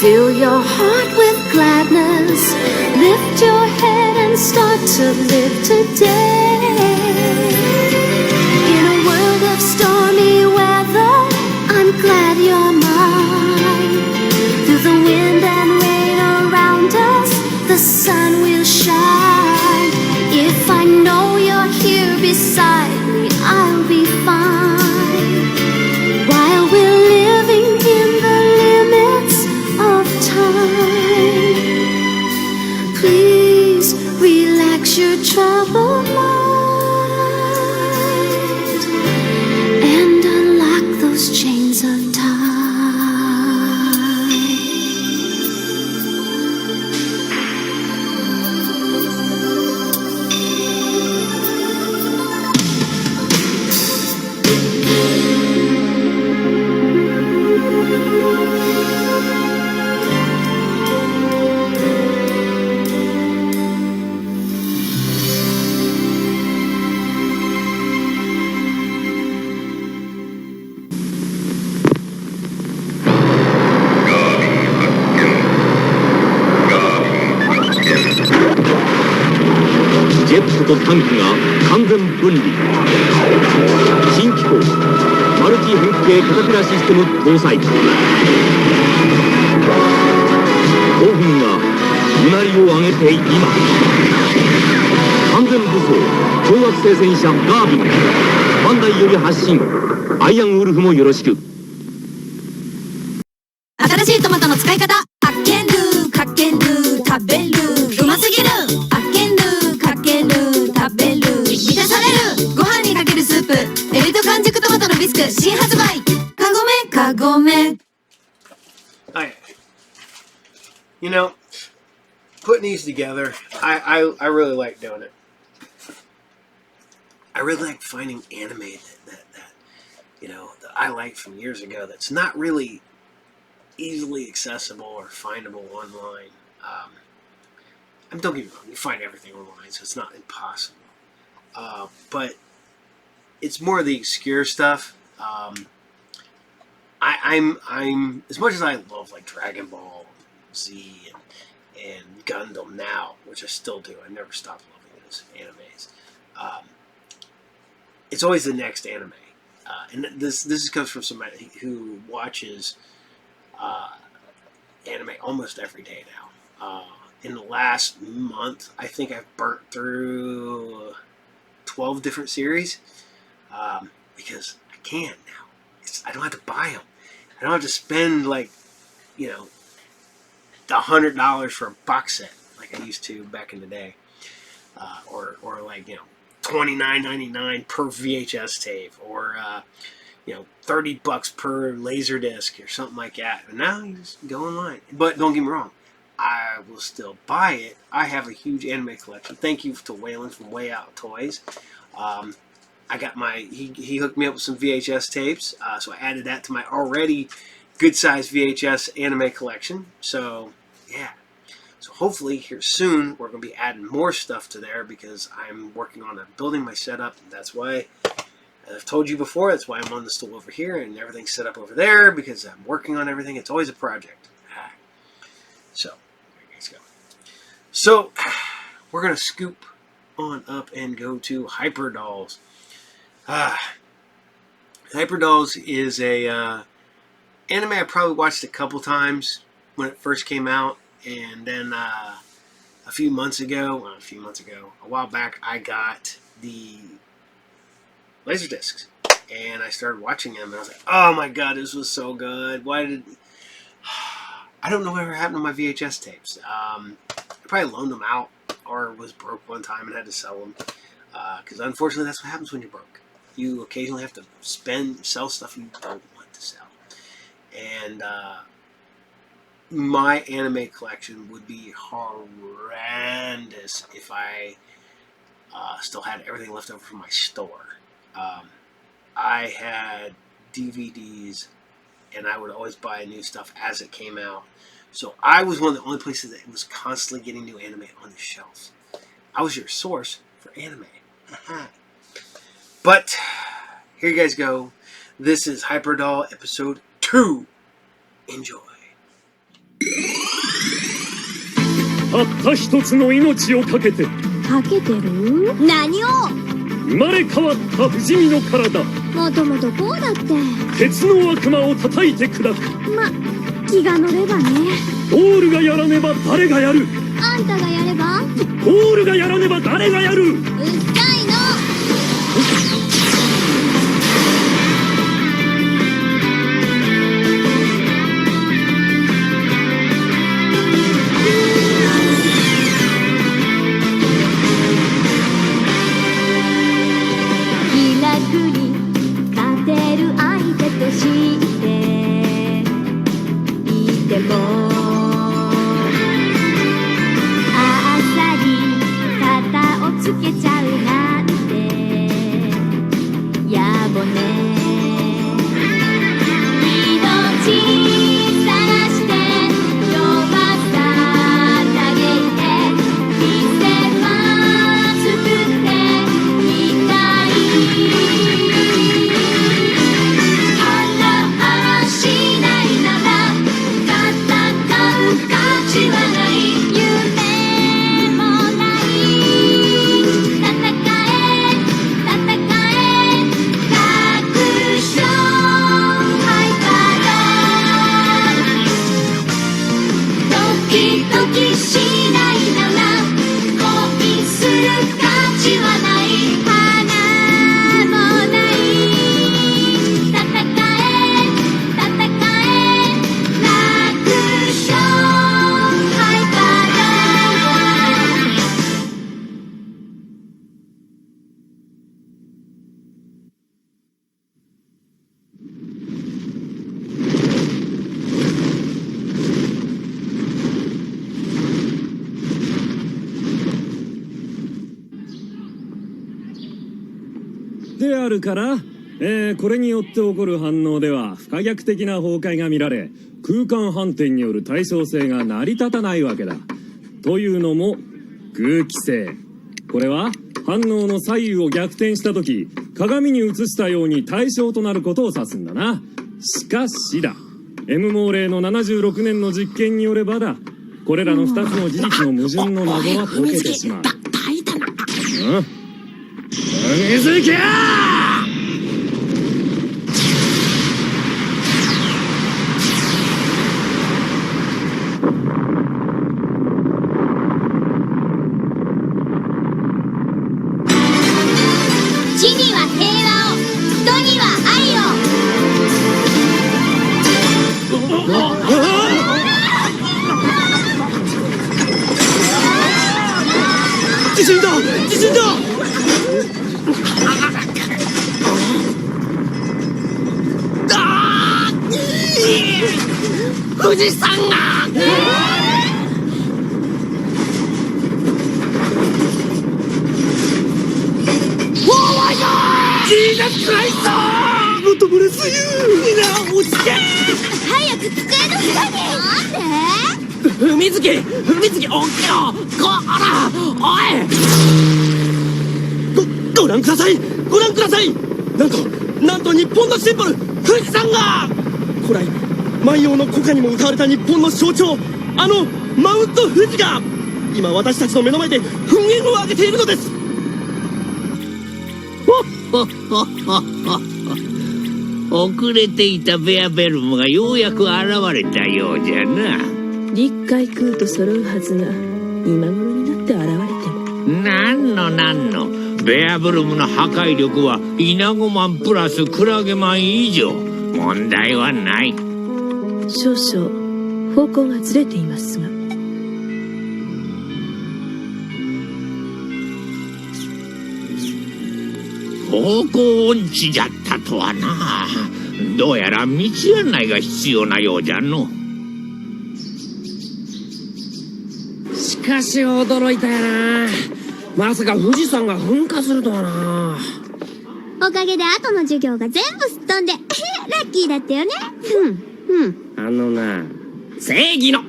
fill your heart with gladness. Lift your head and start to live today. In a world of stormy weather, I'm glad you're mine. Through the wind and rain around us, the sun will shine. If I know you're here beside me, I'll be fine. While we're living in the limits of time, please relax your troubled mind and unlock those chains of time. ジェットとタンクが完全分離。新機構マルチ変形カタピラシステム搭載。興奮がうなりを上げて今完全武装凶悪聖戦車ガービンバンダイより発進。アイアンウルフもよろしく。新しいトマトの使い方。かけるかける食べるうますぎる。かけるかける食べる満たされる。ご飯にかけるスープエビと完熟トマトのビスク新発売。かごめかごめ。You know, putting these together, I really like doing it. I really like finding anime that you know that I liked from years ago that's not really easily accessible or findable online. Don't get me wrong, you find everything online, so it's not impossible. But it's more the obscure stuff. I'm as much as I love like Dragon Ball Z and Gundam now, which I still do. I never stopped loving those animes. It's always the next anime, and this comes from somebody who watches anime almost every day now. In the last month, I think I've burnt through 12 different series because I can now. I don't have to buy them. I don't have to spend like, you know, $100 for a box set like I used to back in the day, or like, you know, $29.99 per VHS tape, or you know, $30 per laser disc or something like that. And now you just go online. But don't get me wrong, I will still buy it. I have a huge anime collection. Thank you to Waylon from Way Out Toys. I got he hooked me up with some VHS tapes, so I added that to my already good-sized VHS anime collection. So, yeah. So hopefully here soon we're going to be adding more stuff to there because I'm working on building my setup. And that's why, as I've told you before, that's why I'm on the stool over here and everything's set up over there because I'm working on everything. It's always a project. So, there you guys go. So, we're going to scoop on up and go to Hyper Dolls. Hyper Dolls is a anime I probably watched a couple times when it first came out, and then a while back, I got the Laserdiscs, and I started watching them, and I was like, oh my god, this was so good. I don't know whatever happened to my VHS tapes. I probably loaned them out, or was broke one time and had to sell them, because unfortunately that's what happens when you're broke. You occasionally have to sell stuff you don't want to sell. And my anime collection would be horrendous if I still had everything left over from my store. I had DVDs, and I would always buy new stuff as it came out. So I was one of the only places that was constantly getting new anime on the shelves. I was your source for anime. But here you guys go. This is Hyperdoll episode 2. Enjoy. たった一つの命をかけてかけてる？何を？生まれ変わった不死身の体、もともとこうだって。鉄の悪魔を叩いて砕く。ま、気が乗ればね。ゴールがやらねば誰がやる？あんたがやれば？ゴールがやらねば誰がやる？うっさいの。であるから、これによって起こる反応では不可逆的な崩壊が見られ、空間反転による対称性が成り立たないわけだ。というのも空気性。これは反応の左右を逆転した時、鏡に映したように対称となることを指すんだな。しかしだ、M モーレーの76年の実験によればだ、これらの2つの事実の矛盾の謎は解けてしまう。水木や地には平和を、人には愛を。地震だ！地震だ！富士山が！オーマイガー！ジーナスクライスト！もっとブレスユー！みんな落ち着け！早く机の下に。なんで？踏みつけ起きろ！あらおい！ご覧ください！ご覧ください！なんと日本のシンボル富士山が！古来万葉の古歌にも歌われた日本の象徴、あのマウント富士が今私たちの目の前で噴煙を上げているのです。遅れていたベアベルムがようやく現れたようじゃな。陸海空と揃うはずが今頃になって現れても。なんのベアブルムの破壊力はイナゴマンプラスクラゲマン以上。問題はない。少々方向がずれていますが。方向音痴じゃったとはな。どうやら道案内が必要なようじゃの。しかし驚いたよな。まさか富士山が噴火するとはな。おかげで後の授業が全部すっ飛んでラッキーだったよね。あのな、正義の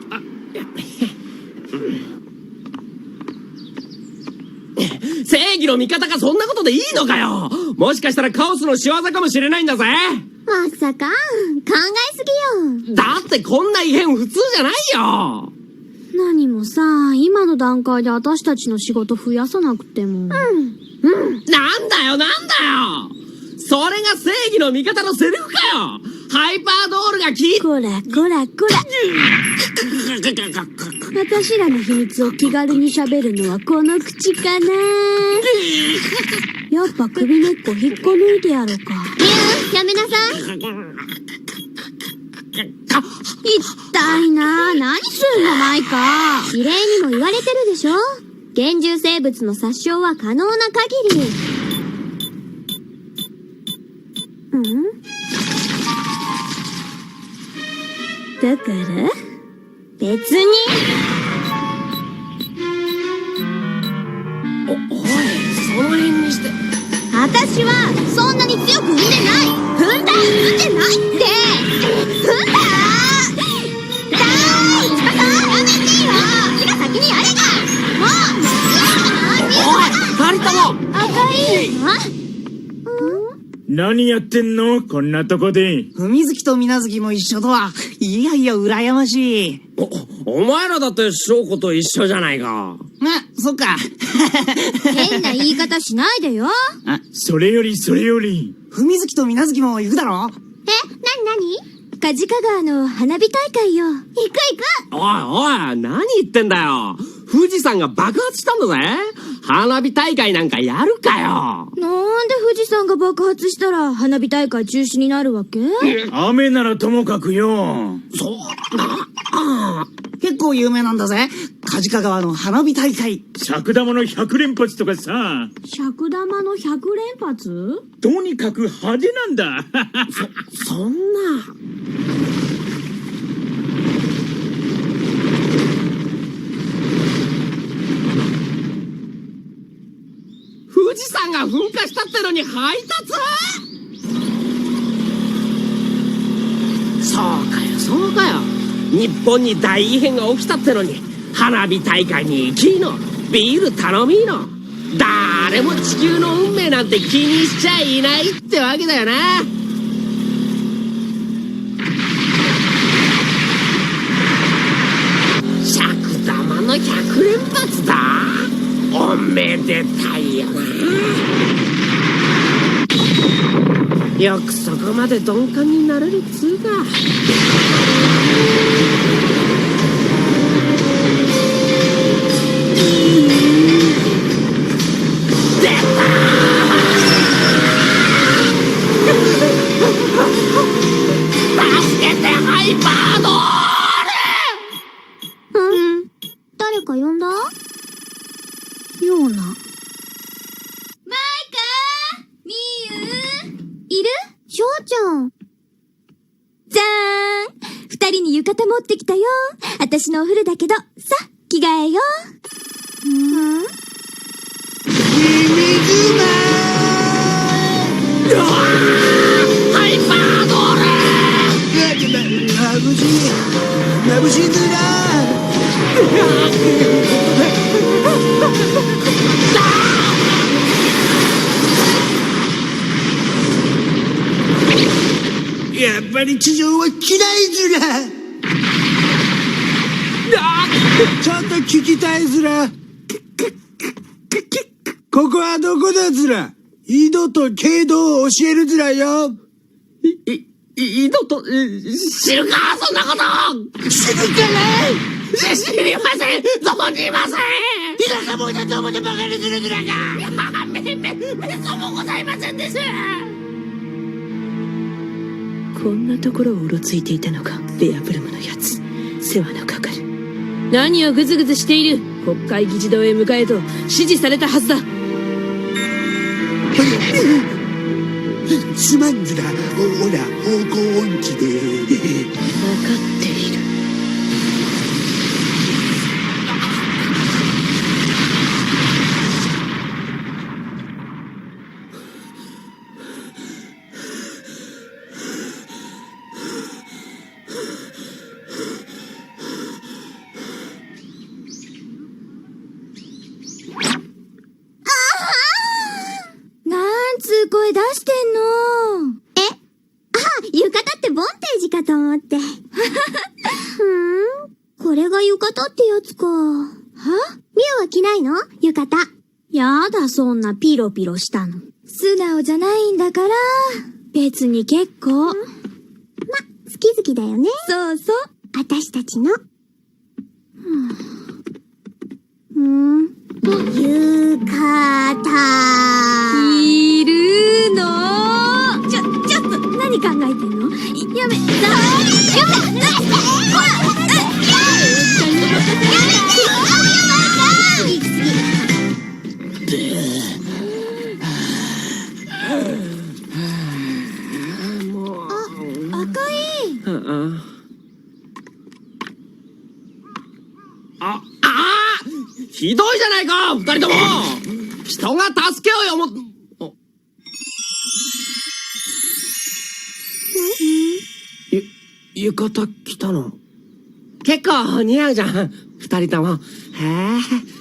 正義の味方がそんなことでいいのかよ。もしかしたらカオスの仕業かもしれないんだぜ。まさか考えすぎよ。だってこんな異変普通じゃないよ。何もさ、今の段階で私たちの仕事増やさなくても。なんだよなんだよ。それが正義の味方のセリフかよ。ハイパードールがこらこらこら。私らの秘密を気軽に喋るのはこの口かな。やっぱ首根っこ引っこ抜いてやろうか。やめなさい。痛いな。何すんのマイカ。指令にも言われてるでしょ。厳重生物の殺傷は可能な限り。だから別に。おい、その辺にして。私はそんなに強く踏んでない。踏んだ踏んでないって。踏んだ千葉さん、やめてよ。私が先にやれが。もうおい、二人とも赤い。何やってんのこんなとこで。文月と水無月も一緒とは。いやいや、羨ましい。お前らだって翔子と一緒じゃないか。そっか。変な言い方しないでよ。それより。文月と水無月も行くだろ。なに梶賀川の花火大会よ。行く。おい、何言ってんだよ。富士山が爆発したんだぜ。花火大会なんかやるかよ。なんで富士山が爆発したら花火大会中止になるわけ？雨ならともかくよ。結構有名なんだぜ。梶賀川の花火大会。尺玉の100連発とかさ。尺玉の100連発？とにかく派手なんだ。そんな。富士山が噴火したってのに配達？そうかよ。日本に大異変が起きたってのに花火大会に行きの、ビール頼みの。誰も地球の運命なんて気にしちゃいないってわけだよな。尺玉の100連発だ。おめでたいよな。よくそこまで鈍感になれるっつうか。出た助けてハイパードール。誰か呼んだ？ような。マイカみゆいる？翔ちゃん。じゃーん、二人に浴衣持ってきたよ。私のお風呂だけど、さ、着替えよ。ハイパードール。まぶしいずら。やっぱり地上は嫌いずら。ちょっと聞きたいずら。ここはどこだずら。緯度と経度を教えるずらよ。緯度と、知るかそんなこと。知るかな。知りません。存じません。田舎者と思ってバカにするずらが。めそもございませんです。こんなところをうろついていたのか、ベアブルムのやつ。世話のかかる。何をグズグズしている。国会議事堂へ向かえと指示されたはずだ。すまんずら。ほら、方向音痴で。分かっている。ボンテージかと思って。これが浴衣ってやつか。は？ミオは着ないの？浴衣。やだ、そんなピロピロしたの。素直じゃないんだから。別に結構。ま、好き好きだよね。そうそう。私たちの。浴衣。着るの？ちょっと、何考えてんの？やめ、ひどいじゃないか、二人とも。人が助けようよ、浴衣着たの結構似合うじゃん、二人とも。へえ。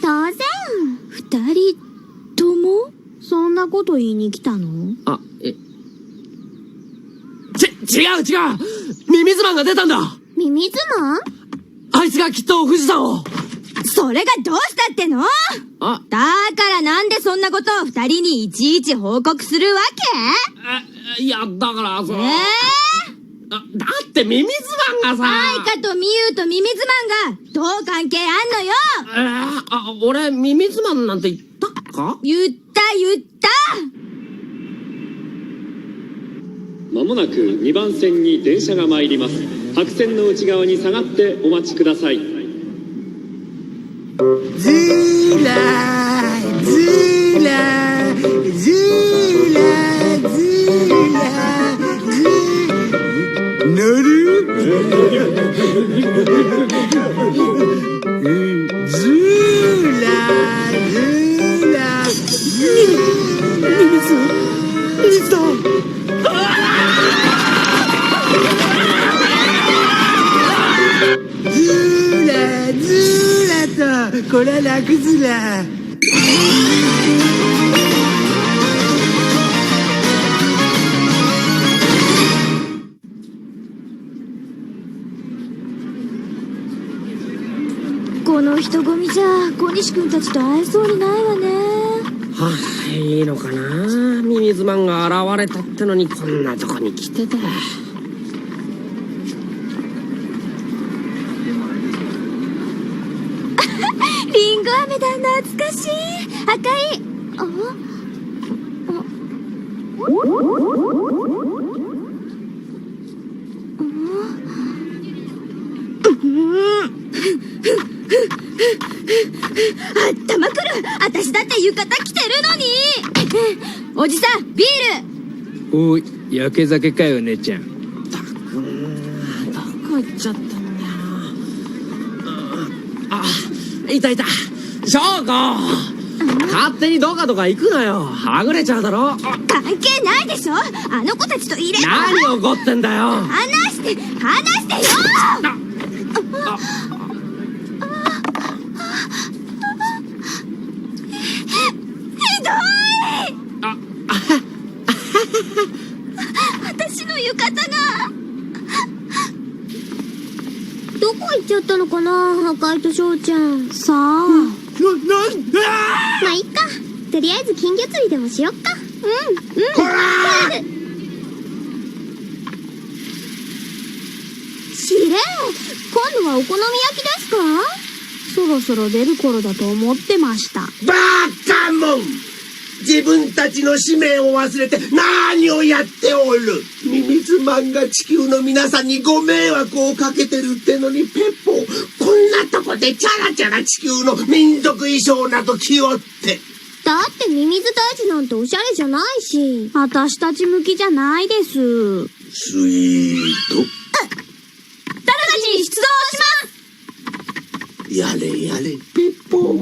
当然。二人とも？そんなこと言いに来たの？違うミミズマンが出たんだ。ミミズマン？あいつがきっと富士山を。それがどうしたっての？だからなんでそんなことを二人にいちいち報告するわけ？いや、だからだってミミズマンがさ。アイカとミユとミミズマンがどう関係あんのよ。俺ミミズマンなんて言ったか？言った。まもなく2番線に電車が参ります。白線の内側に下がってお待ちください。ずらずらずらずら乗るずらずらミミズだ。ずらずらとこら楽ずら。この人混みじゃ小西くんたちと会えそうにないわね。いいのかな、ミミズマンが現れたってのにこんなとこに来てて。リンゴ飴だ、懐かしい。赤い。頭くる。私だって浴衣着てるのに。おじさん、ビール。おい、やけ酒かよ、姉ちゃん。どこ行っちゃったんだよ。いた翔子、勝手にどかどか行くなよ。はぐれちゃうだろ。関係ないでしょ。あの子たちと入れ。何怒ってんだよ。話してよ。ひどい。私の浴衣がどこ行っちゃったのかな、赤井と翔ちゃん。さあ、まあいっか。とりあえず金魚釣りでもしよっか。こらしれ、今度はお好み焼きですか？そろそろ出る頃だと思ってました。バカモン、自分たちの使命を忘れて何をやっておる。ミミズマンが地球の皆さんにご迷惑をかけてるってのに、ペッポこんなとこでチャラチャラ地球の民族衣装など着よって。だってミミズ退治なんておしゃれじゃないし、私たち向きじゃないです。スイート。誰たちに出動します。やれやれ、ペッポこ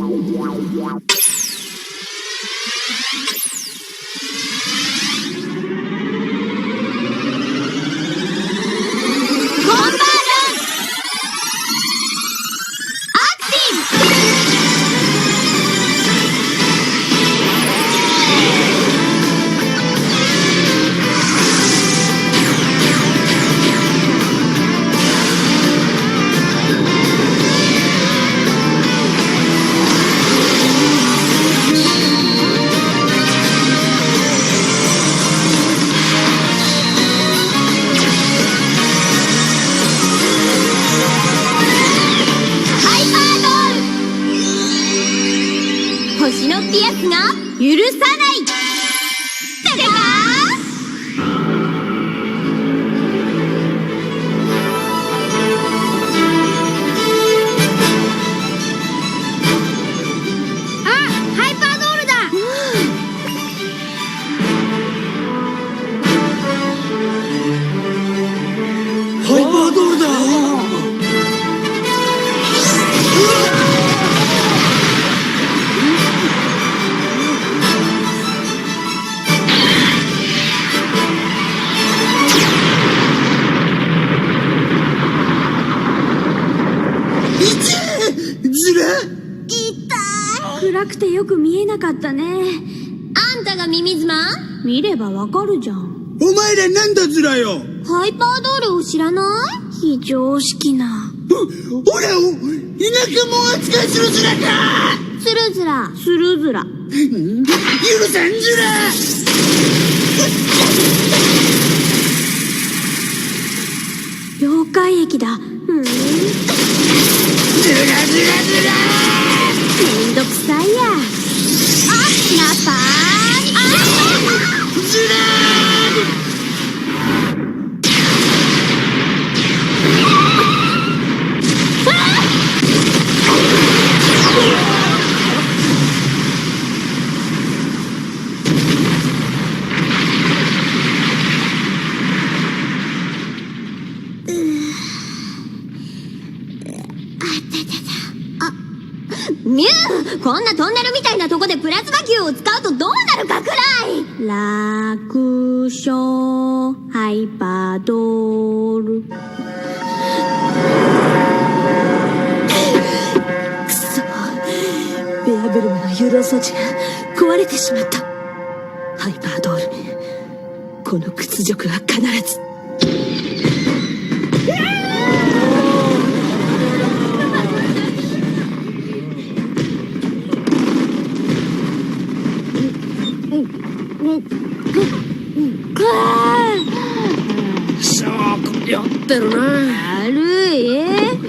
許さないってかハイパードールだ。ハイパードールだ。暗くてよく見えなかったね。あんたがミミズマン？見ればわかるじゃん。お前らなんだズラよ。ハイパードールを知らない？非常識な。ほら、田舎もん扱いするズラか。スルズラ。スルズラ。許さんズラ。妖怪液だ。ズラズラズラ。めんどくさいや。ナパーズラミュー！こんなトンネルみたいなとこでプラズマ球を使うとどうなるかくらい。楽勝ハイパードール。くそ、ベアブルムの誘導装置が壊れてしまった。ハイパードールめ、この屈辱は必ず。そう酔ってるな。悪い？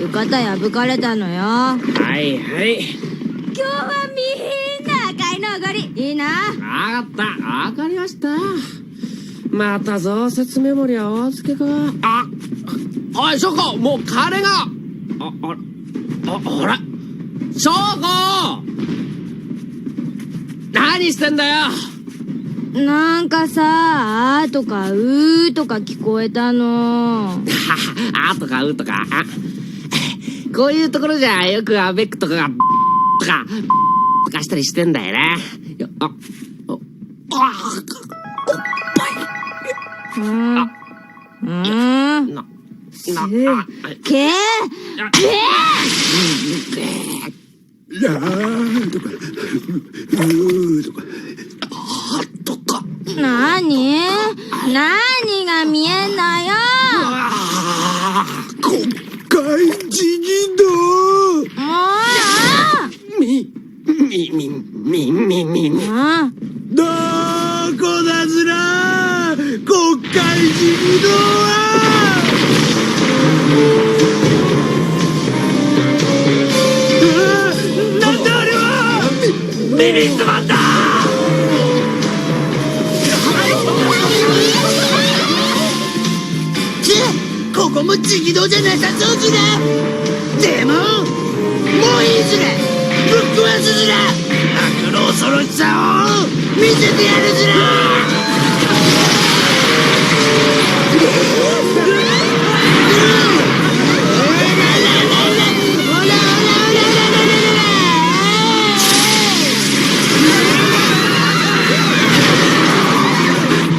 浴衣破かれたのよ。はいはい。今日はみんな赤いのおごりいいな。わかった。わかりました。また増設メモリはお預けか。おい、ショコ、もう金が。あれショコ何してんだよ。なんかさ、あとかうとか聞こえたの。あとかうとか。こういうところじゃよくアベックとかがとかしたりしてんだよね。何が見えんのよ。国会議事堂。どこだずら。国会議事堂は。なんだあれは。ミミズマンだ。ここも自議堂じゃなさそうずら。でももういいずら。ぶっ壊すずら。悪の恐ろしさを見せてやるずら。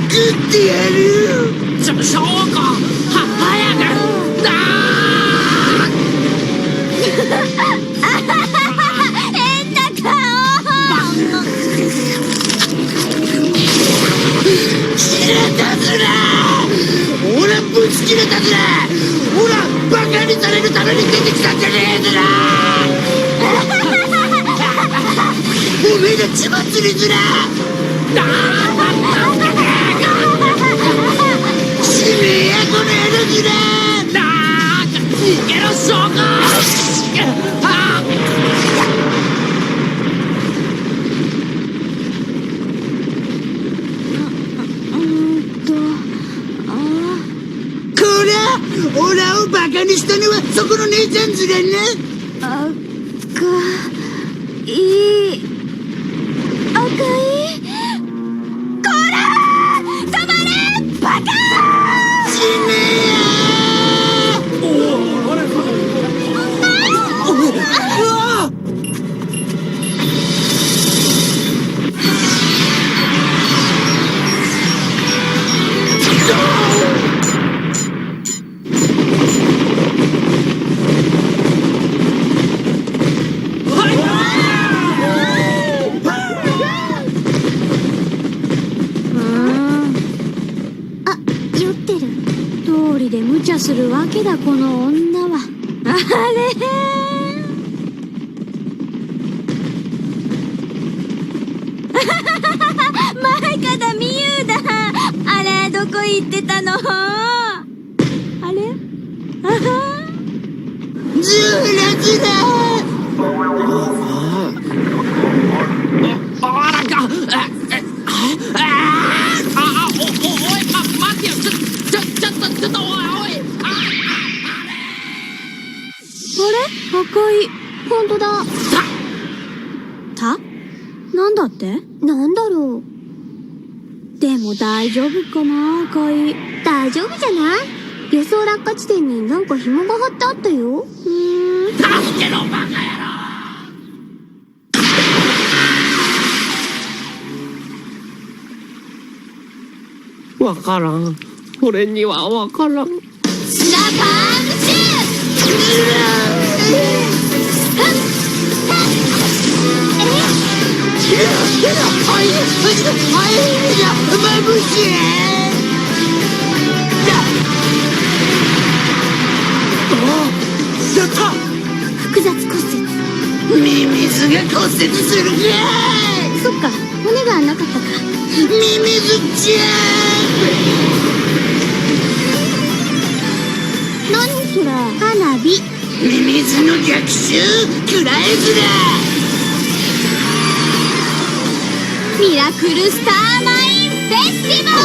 食ってやる。証拠早くだ変な顔。切れたずら。ほらぶち切れたずら。ほらバカにされるために出てきたんじゃねえずら。おめえら血祭りずら。死ねやこの野郎ずら。逃げろ証拠。オラをバカにしたのはそこの姉ちゃんズがな。赤いこらー、止まれバカー。死ねで無茶するわけだ、この女は。あれ前方美優だ。あれどこ行ってたの。あれズラズラ。あらか。おい、待ってよ。ちょっと、おい。あれ赤い。ほんとだ。なんだって？なんだろう。でも大丈夫かな、赤い。大丈夫じゃない？予想落下地点になんか紐が張ってあったよ。助けろ、バカ野郎。わからん。俺にはわからん。スナパームシュやった。複雑骨折。ミミズが骨折するか。そっか、骨がなかったか。ミミズちゃん。何それ？花火。ミミズの逆襲食らえずら。ミラクルスターマインフェスティバル。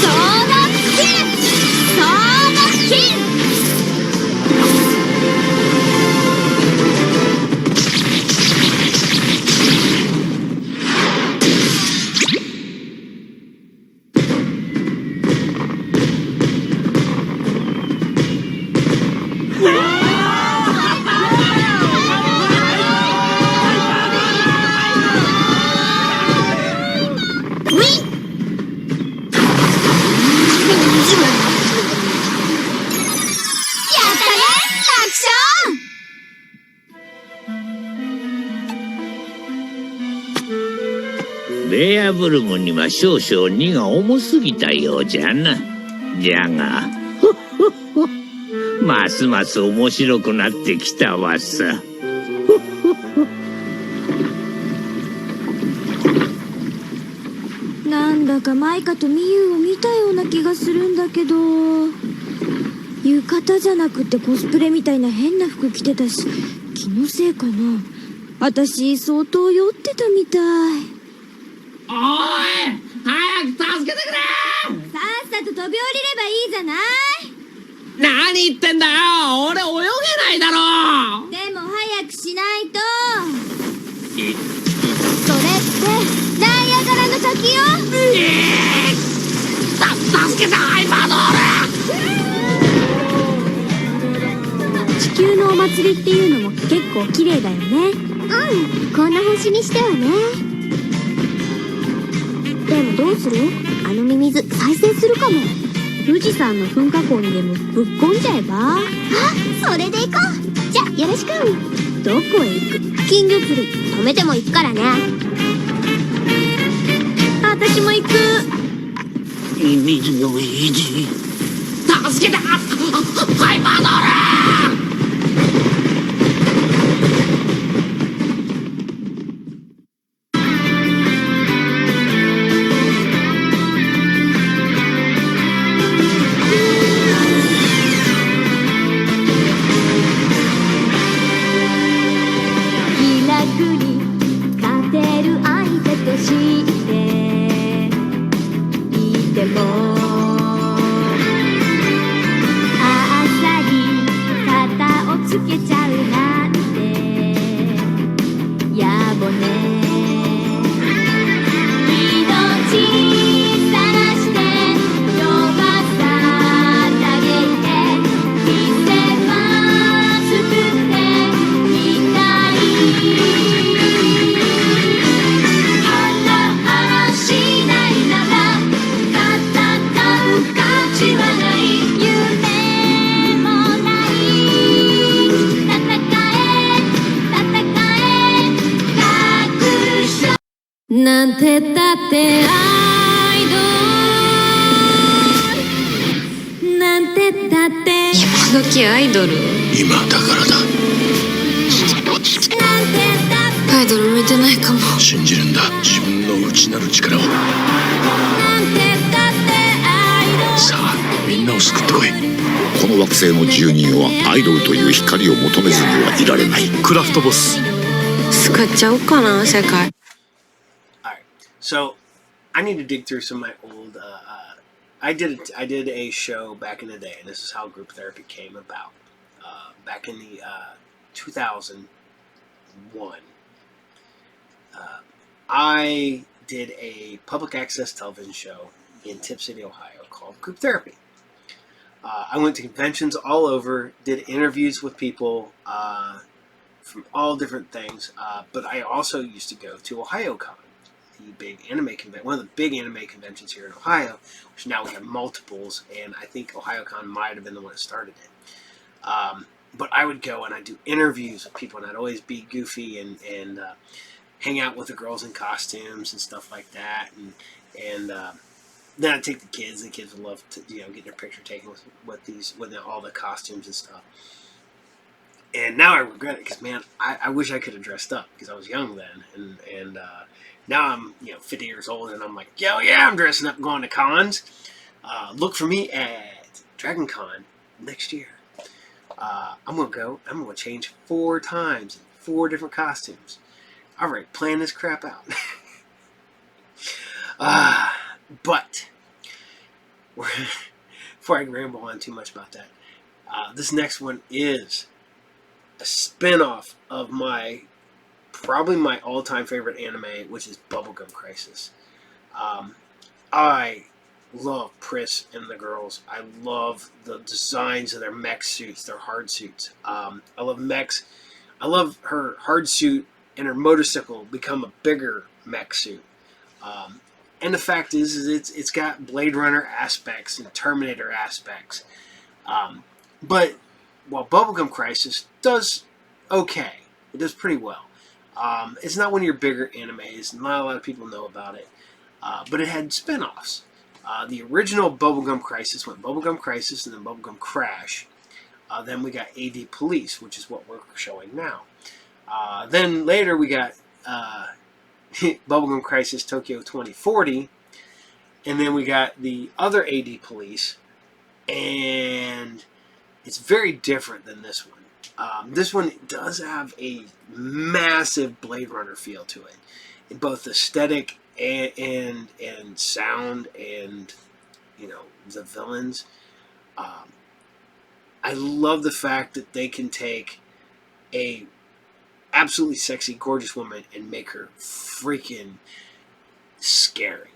ソードキル。ソードキル。ベアブルムには少々荷が重すぎたようじゃな。じゃがますます面白くなってきたわさ。なんだかマイカとミユを見たような気がするんだけど、浴衣じゃなくてコスプレみたいな変な服着てたし、気のせいかな。私相当酔ってたみたい。おい、早く助けてくれ。さっさと飛び降りればいいじゃない。何言ってんだよ。俺泳げないだろ。でも早くしないと。それってダイヤガラの滝よ。助けた、ハイパードール。地球のお祭りっていうのも結構綺麗だよね。こんな星にしてはね。でもどうする？あのミミズ再生するかも。富士山の噴火口にでもぶっこんじゃえば。それで行こう。じゃよろしく。どこへ行く？金魚釣り止めても行くからね。私も行く。ミミズの意地。助けた、ハイパードール。なんてったってアイドルなんてったって今時アイドル今だからだ。アイドル向いてないかも。信じるんだ、自分の内なる力を。さあ、みんなを救ってこい。この惑星の住人はアイドルという光を求めずにはいられない。クラフトボス。救っちゃおうかな、世界。Alright, so I need to dig through some of my old. I did a show back in the day, and this is how group therapy came about. Back in the 2001, I did a public access television show in Tip City, Ohio, called Group Therapy. I went to conventions all over, did interviews with people from all different things, but I also used to go to OhioCon, the big anime convention, one of the big anime conventions here in Ohio, which now we have multiples, and I think OhioCon might have been the one that started it. But I would go and I'd do interviews with people, and I'd always be goofy and hang out with the girls in costumes and stuff like that, and then I'd take the kids. The kids would love to, get their picture taken with all the costumes and stuff. And now I regret it because, man, I wish I could have dressed up because I was young then, and now I'm 50 years old, and I'm like, yo, yeah, I'm dressing up, going to cons. Look for me at Dragon Con next year. I'm gonna change 4 times in 4 different costumes. All right, plan this crap out. But before I ramble on too much about that, this next one is a spin-off of probably my all-time favorite anime, which is Bubblegum Crisis. I love Pris and the girls. I love the designs of their mech suits, their hard suits. I love mechs. I love her hard suit and her motorcycle become a bigger mech suit. And the fact is it's got Blade Runner aspects and Terminator aspects. But while Bubblegum Crisis does okay, it does pretty well. It's not one of your bigger animes. Not a lot of people know about it. But it had spin-offs. The original Bubblegum Crisis went Bubblegum Crisis and then Bubblegum Crash. Then we got AD Police, which is what we're showing now. Then later we got Bubblegum Crisis Tokyo 2040. And then we got the other AD Police. And it's very different than this one. This one does have a massive Blade Runner feel to it. In both aesthetic and sound and the villains. I love the fact that they can take a absolutely sexy, gorgeous woman and make her freaking scary.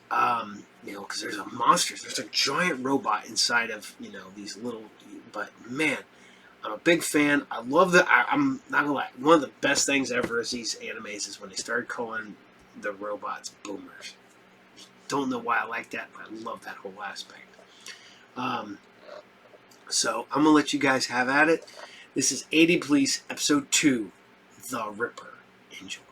Because there's a monster, there's a giant robot inside of these little. But man, I'm a big fan. I love that. I'm not gonna lie. One of the best things ever is these animes is when they started calling the robots boomers. Don't know why I like that, but I love that whole aspect. So I'm gonna let you guys have at it. This is AD Police Episode 2, The Ripper. Enjoy.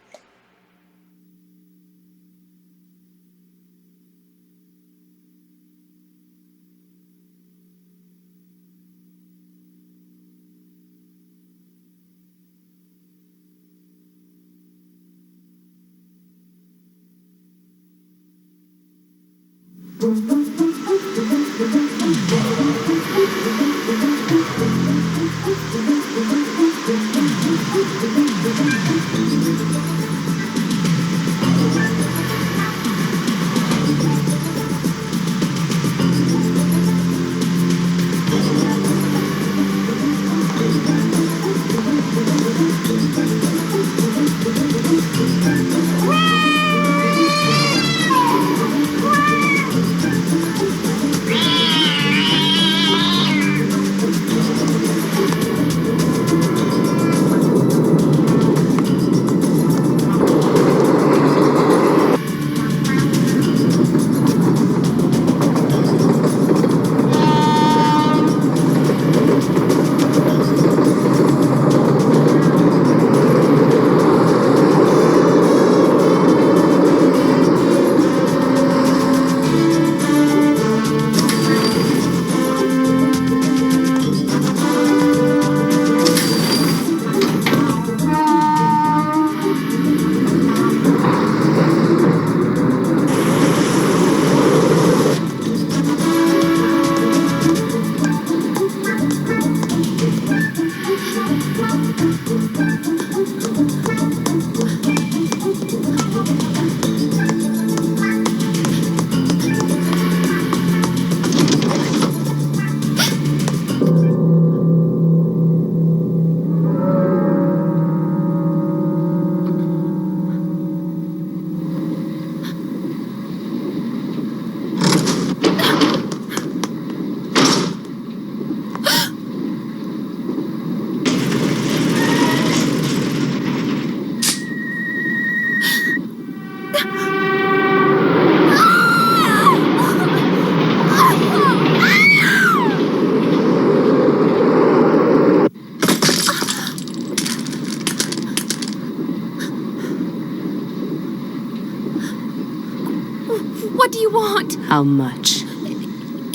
What? How much?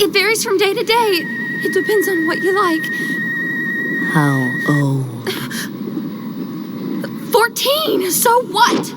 It varies from day to day. It depends on what you like. How old? 14! So what?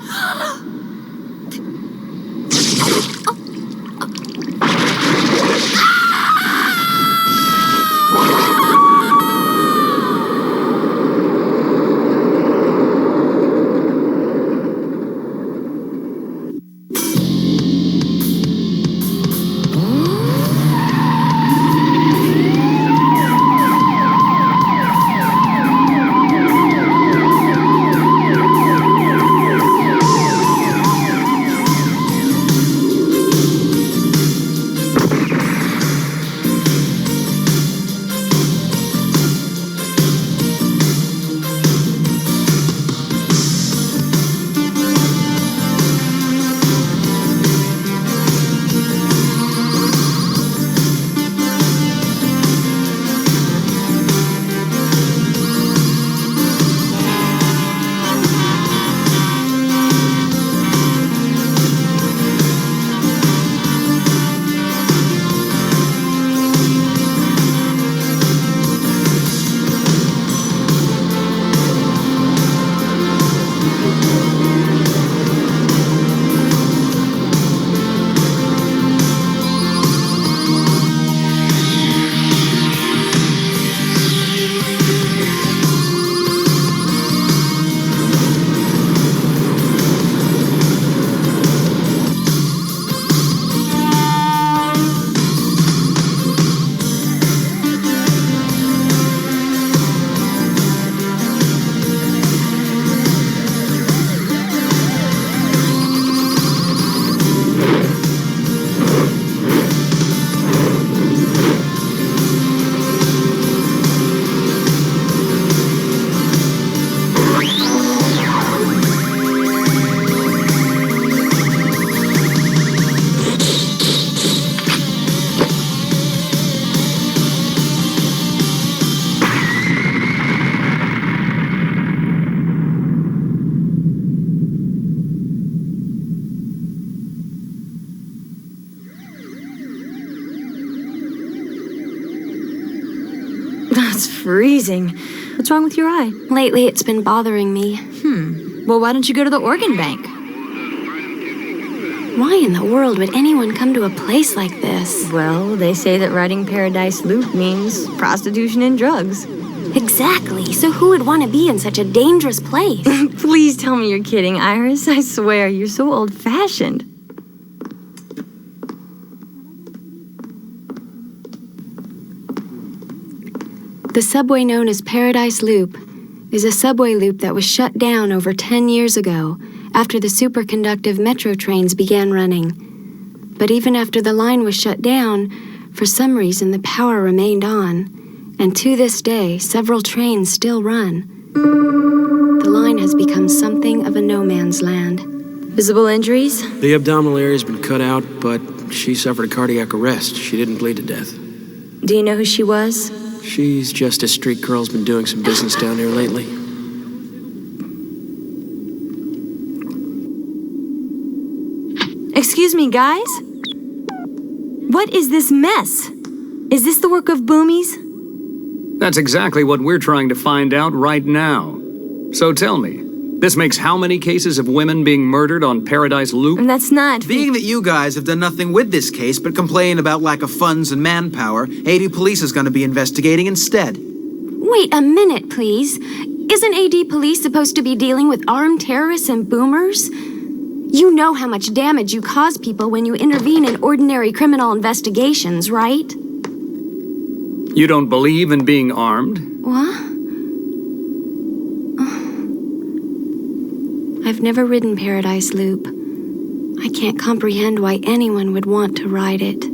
That's freezing. What's wrong with your eye? Lately, it's been bothering me. Well, why don't you go to the organ bank? Why in the world would anyone come to a place like this? Well, they say that riding Paradise Loop means prostitution and drugs. Exactly. So who would want to be in such a dangerous place? Please tell me you're kidding, Iris. I swear, you're so old-fashioned. The subway known as Paradise Loop is a subway loop that was shut down over 10 years ago after the superconductive metro trains began running. But even after the line was shut down, for some reason the power remained on, and to this day several trains still run. The line has become something of a no man's land. Visible injuries? The abdominal area's been cut out, but she suffered a cardiac arrest. She didn't bleed to death. Do you know who she was? She's just a street girl's been doing some business down here lately. Excuse me, guys? What is this mess? Is this the work of boomies? That's exactly what we're trying to find out right now. So tell me, this makes how many cases of women being murdered on Paradise Loop? And that's not... Being that you guys have done nothing with this case but complain about lack of funds and manpower, AD Police is going to be investigating instead. Wait a minute, please. Isn't AD Police supposed to be dealing with armed terrorists and boomers? You know how much damage you cause people when you intervene in ordinary criminal investigations, right? You don't believe in being armed? What? I've never ridden Paradise Loop. I can't comprehend why anyone would want to ride it.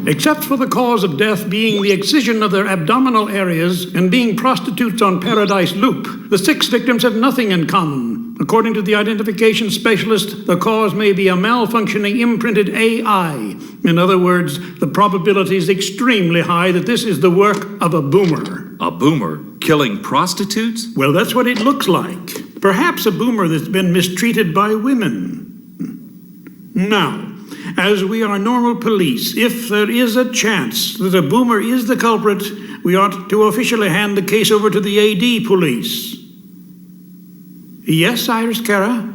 Except for the cause of death being the excision of their abdominal areas and being prostitutes on Paradise Loop, the 6 victims have nothing in common. According to the identification specialist, the cause may be a malfunctioning imprinted AI. In other words, the probability is extremely high that this is the work of a boomer. A boomer killing prostitutes? Well, that's what it looks like. Perhaps a boomer that's been mistreated by women. Now, as we are normal police, if there is a chance that a boomer is the culprit, we ought to officially hand the case over to the AD police. Yes, Iris Cara?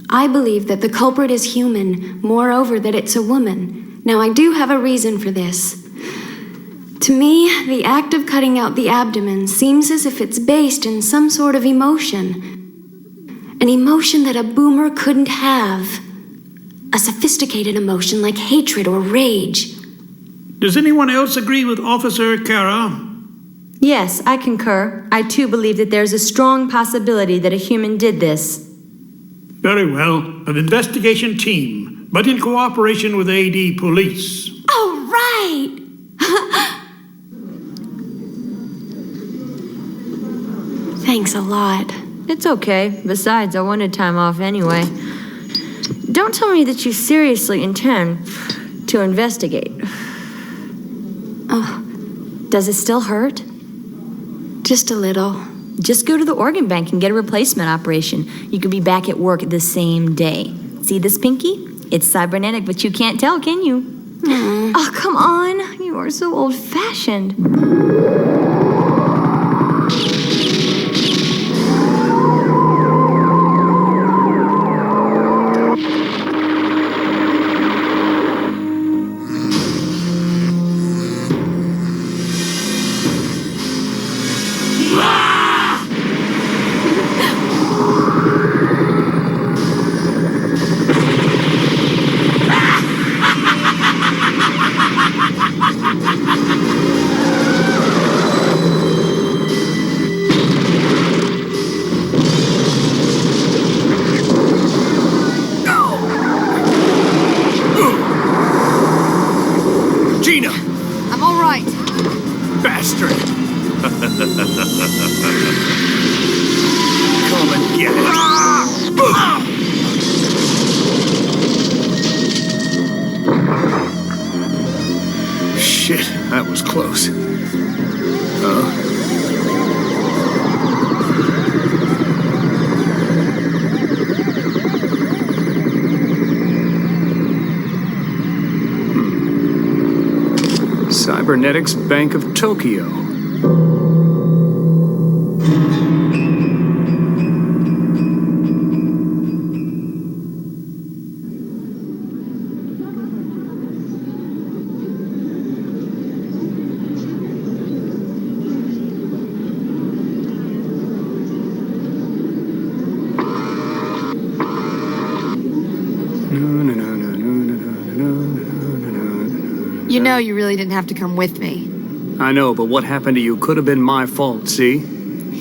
I believe that the culprit is human, moreover that it's a woman. Now I do have a reason for this. To me, the act of cutting out the abdomen seems as if it's based in some sort of emotion. An emotion that a boomer couldn't have. A sophisticated emotion like hatred or rage. Does anyone else agree with Officer Cara? Yes, I concur. I too believe that there's a strong possibility that a human did this. Very well. An investigation team, but in cooperation with AD police. All right! Thanks a lot. It's okay. Besides, I wanted time off anyway. Don't tell me that you seriously intend to investigate. Oh, does it still hurt? Just a little. Just go to the organ bank and get a replacement operation. You could be back at work the same day. See this pinky? It's cybernetic, but you can't tell, can you? Oh, come on. You are so old-fashioned. Shit, that was close. Cybernetics Bank of Tokyo. You know you really didn't have to come with me. I know, but what happened to you could have been my fault, see?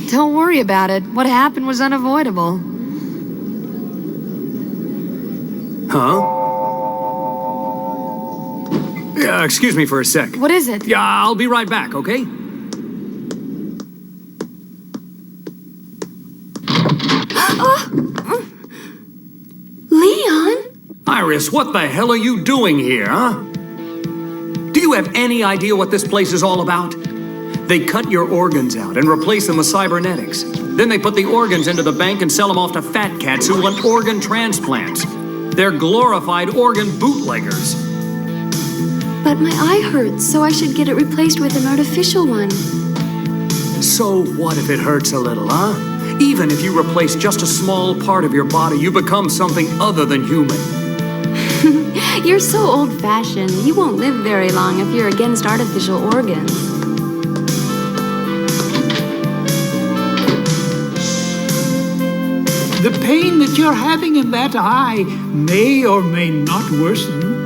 Don't worry about it. What happened was unavoidable. Huh? Yeah, excuse me for a sec. What is it? Yeah, I'll be right back, okay? Leon? Iris, what the hell are you doing here, huh? Do you have any idea what this place is all about? They cut your organs out and replace them with cybernetics. Then they put the organs into the bank and sell them off to fat cats who want organ transplants. They're glorified organ bootleggers. But my eye hurts, so I should get it replaced with an artificial one. So what if it hurts a little, huh? Even if you replace just a small part of your body, you become something other than human. You're so old-fashioned. You won't live very long if you're against artificial organs. The pain that you're having in that eye may or may not worsen.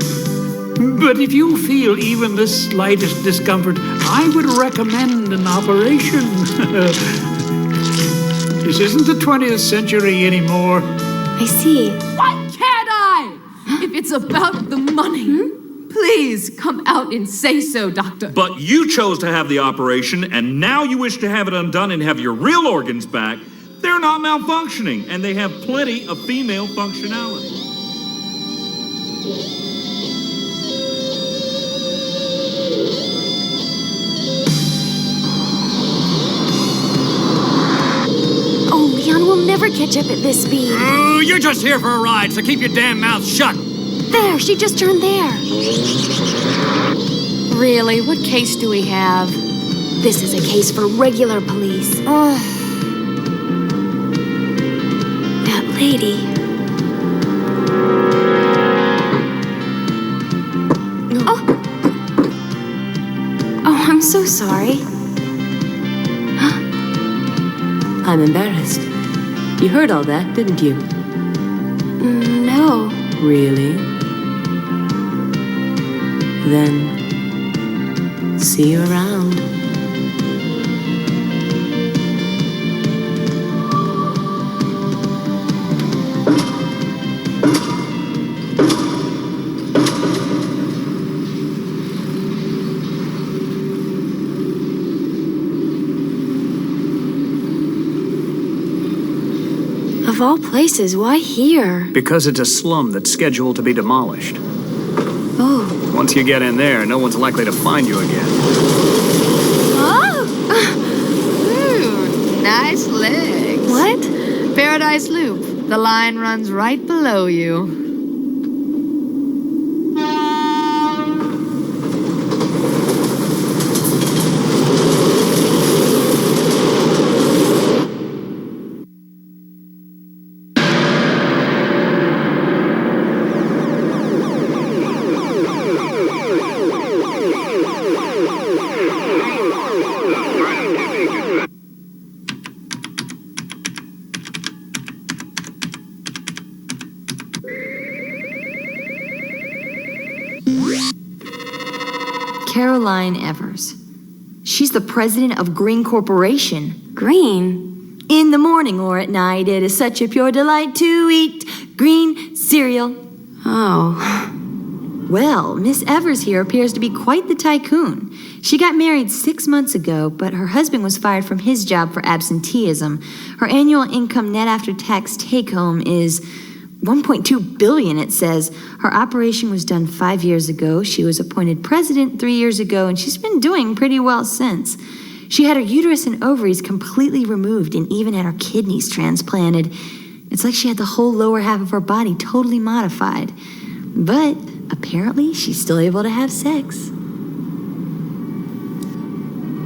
But if you feel even the slightest discomfort, I would recommend an operation. This isn't the 20th century anymore. I see. Why can't I? If it's about the money, please come out and say so, Doctor. But you chose to have the operation, and now you wish to have it undone and have your real organs back. They're not malfunctioning, and they have plenty of female functionality. Oh, Tachyon will never catch up at this speed. Oh, you're just here for a ride, so keep your damn mouth shut. There, she just turned there. Really? What case do we have? This is a case for regular police. That lady. Oh, I'm so sorry. I'm embarrassed. You heard all that, didn't you? No. Really? Then, see you around. Of all places, why here? Because it's a slum that's scheduled to be demolished. Oh. Once you get in there, no one's likely to find you again. Oh! Ooh, nice legs. What? Paradise Loop. The line runs right below you. Caroline Evers. She's the president of Green Corporation. Green? In the morning or at night, it is such a pure delight to eat green cereal. Oh. Well, Miss Evers here appears to be quite the tycoon. She got married 6 months ago, but her husband was fired from his job for absenteeism. Her annual income net after tax take-home is $1.2 billion, it says. Her operation was done 5 years ago. She was appointed president 3 years ago, and she's been doing pretty well since. She had her uterus and ovaries completely removed and even had her kidneys transplanted. It's like she had the whole lower half of her body totally modified. But apparently, she's still able to have sex.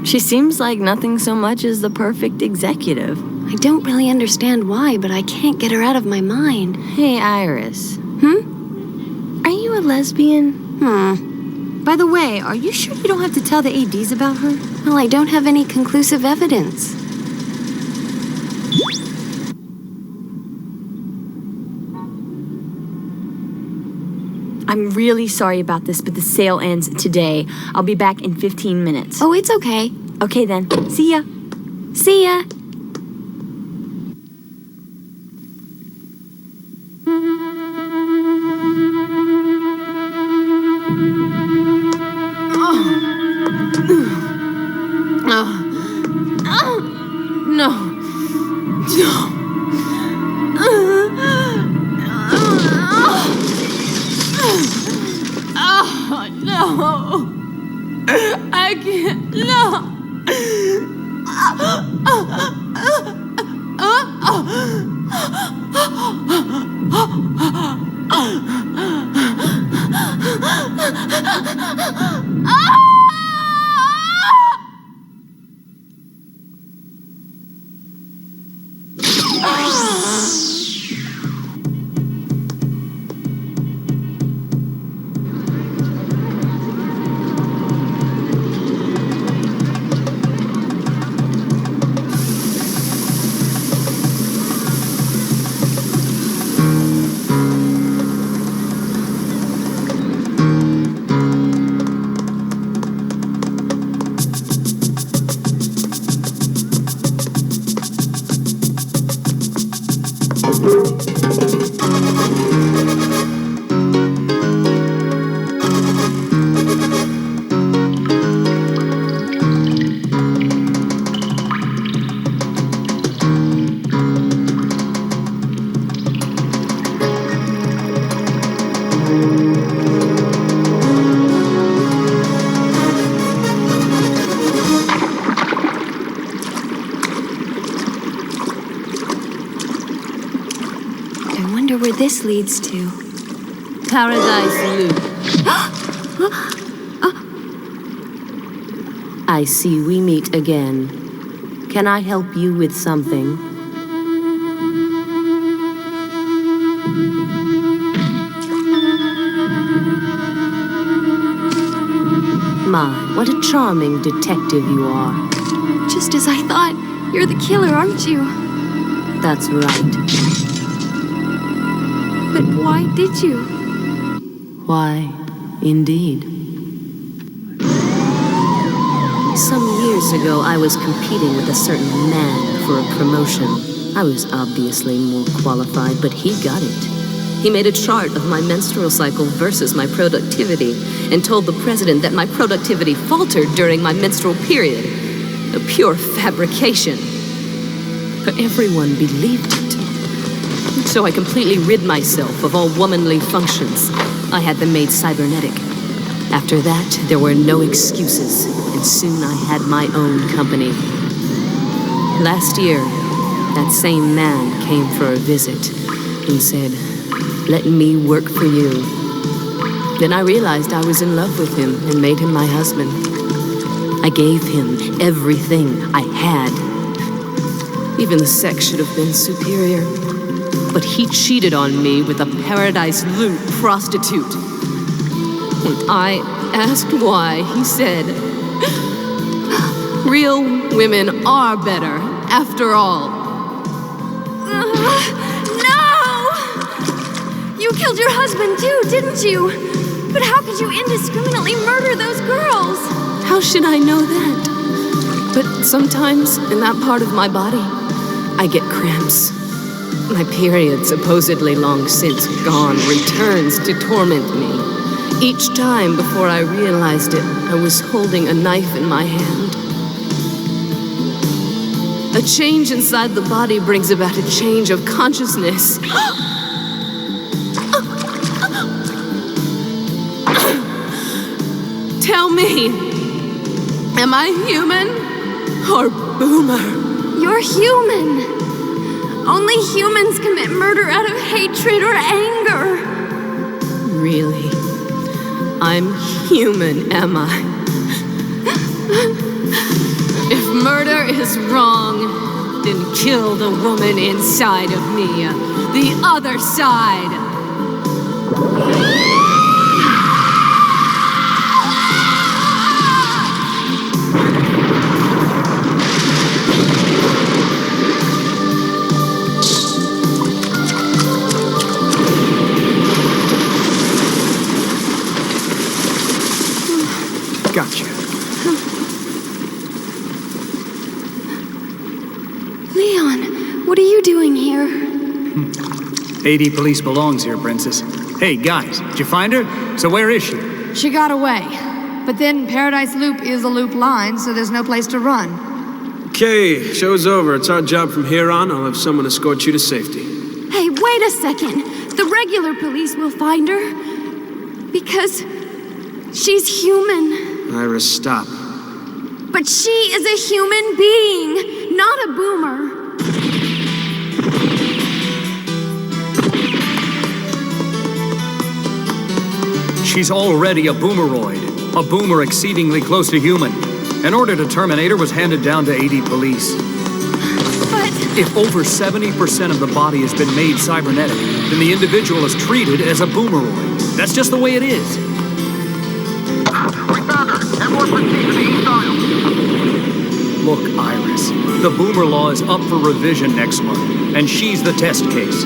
She seems like nothing so much as the perfect executive. I don't really understand why, but I can't get her out of my mind. Hey, Iris. Are you a lesbian? By the way, are you sure you don't have to tell the ADs about her? Well, I don't have any conclusive evidence. I'm really sorry about this, but the sale ends today. I'll be back in 15 minutes. Oh, it's okay. Okay then. See ya. See ya. I can't. No. I wonder where this leads to. Paradise Loop. I see we meet again. Can I help you with something? My, what a charming detective you are. Just as I thought. You're the killer, aren't you? That's right. But why did you? Why, indeed. Some years ago, I was competing with a certain man for a promotion. I was obviously more qualified, but he got it. He made a chart of my menstrual cycle versus my productivity and told the president that my productivity faltered during my menstrual period. A pure fabrication. But everyone believed it. So I completely rid myself of all womanly functions. I had them made cybernetic. After that, there were no excuses, and soon I had my own company. Last year, that same man came for a visit and said, "Let me work for you." Then I realized I was in love with him and made him my husband. I gave him everything I had. Even the sex should have been superior. But he cheated on me with a Paradise Loop prostitute. When I asked why, he said, "Real women are better, after all." No! You killed your husband too, didn't you? But how could you indiscriminately murder those girls? How should I know that? But sometimes, in that part of my body, I get cramps. My period, supposedly long since gone, returns to torment me. Each time before I realized it, I was holding a knife in my hand. A change inside the body brings about a change of consciousness. Tell me, am I human or boomer? You're human. Only humans commit murder out of hatred or anger. Really? I'm human, am I? If murder is wrong, then kill the woman inside of me. The other side. Gotcha. Leon, what are you doing here? AD Police belongs here, Princess. Hey, guys, did you find her? So where is she? She got away. But then Paradise Loop is a loop line, so there's no place to run. Okay, show's over. It's our job from here on. I'll have someone escort you to safety. Hey, wait a second. The regular police will find her. Because she's human. Iris, stop. But she is a human being, not a boomer. She's already a boomeroid, a boomer exceedingly close to human. An order to terminate her was handed down to AD Police. But if over 70% of the body has been made cybernetic, then the individual is treated as a boomeroid. That's just the way it is. Look, Iris, the boomer law is up for revision next month, and she's the test case.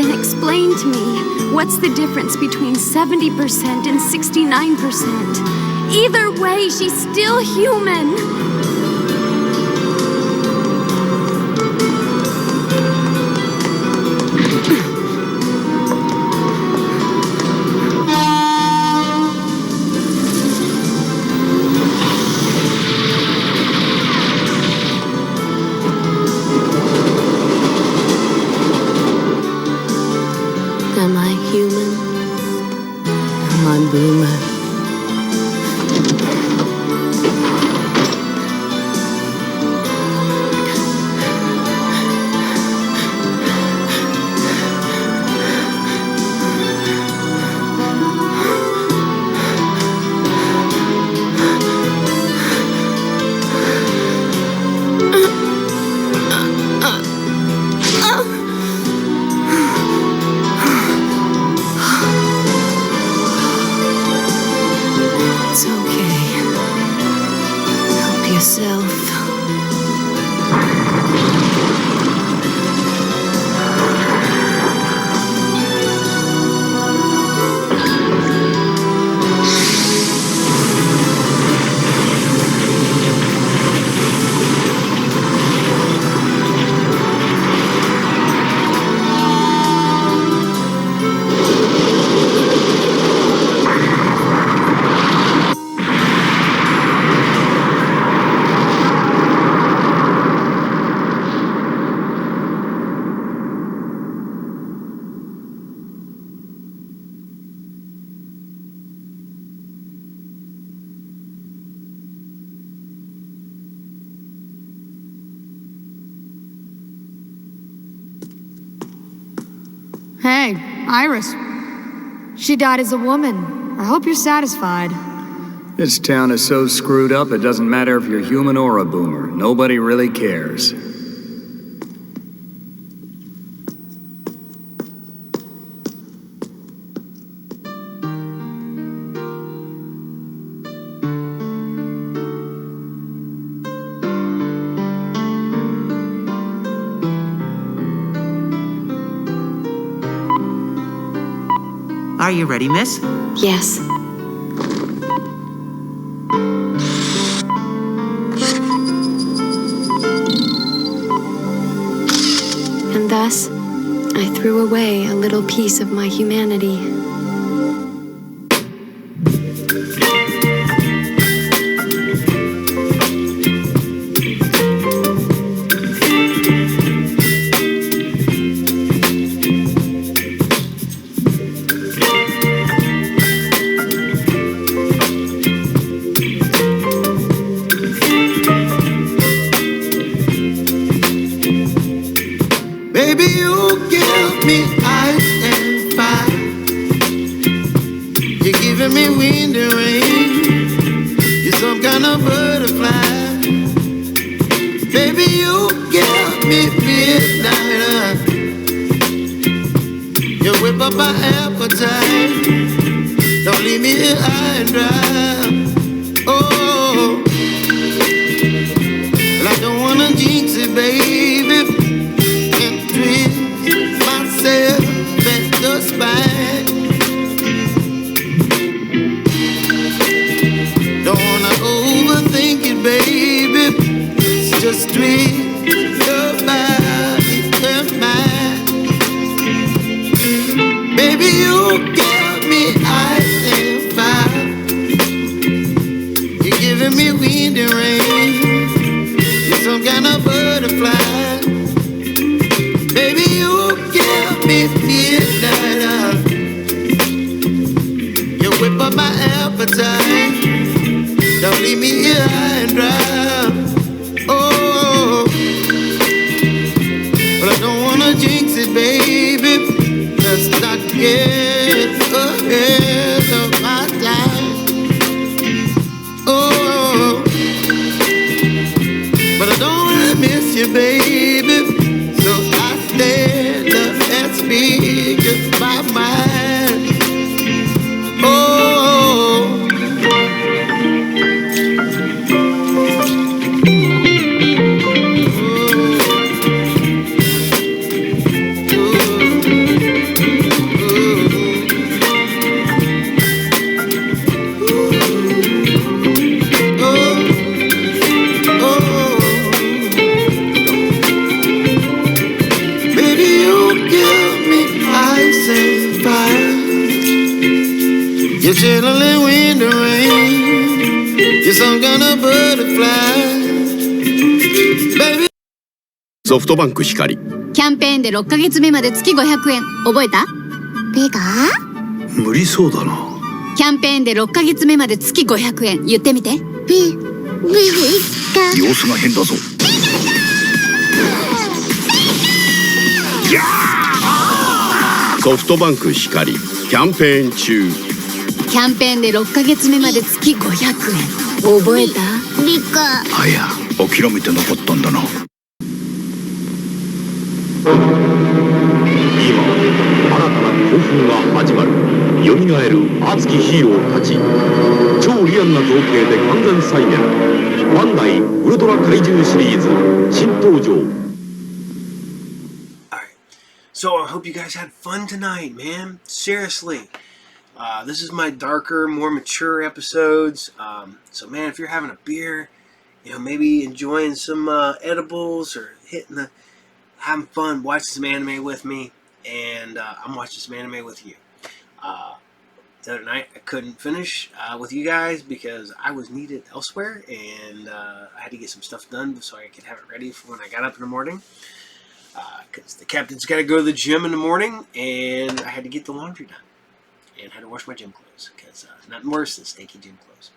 then explain to me, what's the difference between 70% and 69%? Either way, she's still human. Am I human? Am I boomer? yourself. Hey, Iris. She died as a woman. I hope you're satisfied. This town is so screwed up, it doesn't matter if you're human or a boomer. Nobody really cares. Are you ready, miss? Yes. And thus, I threw away a little piece of my humanity. Baby, you give me ice and fire. You're giving me wind and rain. You're some kind of butterfly. Baby, you give me midnight. You whip up my appetite. Don't leave me here high and dry. Oh, well, I don't wanna jinx it, baby. Myself at the spine. Don't wanna overthink it, baby. It's just twist your body and mine. Baby, you give me ice and fire. You're giving me wind and rain. You're some kind of butterfly. Baby, you give me midnight. You whip up my appetite. Don't leave me here high and dry. Oh, but I don't wanna jinx it, baby. Let's not get ahead of my time. Oh, but I don't wanna miss you, baby. So I stand up and speak just my mind. Oh, you're chilling wind and rain. You're some kind of butterfly. Baby. ソフトバンク光。キャンペーンで6ヶ月目まで月500円。覚えた？ベガ？無理そうだな。キャンペーンで6ヶ月目まで月500円。言ってみて。様子が変だぞ。ソフトバンク光キャンペーン中。キャンペーンで6ヶ月目まで月500円。覚えた？リカ。あや、諦めてなかったんだな。今新たな興奮が始まる。蘇る熱きヒーローたち。超リアルな造形で完全再現。バンダイウルトラ怪獣シリーズ新登場。So I hope you guys had fun tonight, man. Seriously. This is my darker, more mature episodes. So, man, if you're having a beer, maybe enjoying some edibles or having fun, watching some anime with me, and I'm watching some anime with you. The other night, I couldn't finish with you guys because I was needed elsewhere, and I had to get some stuff done so I could have it ready for when I got up in the morning. Because the captain's got to go to the gym in the morning, and I had to get the laundry done. And had to wash my gym clothes, because nothing worse than stinky gym clothes.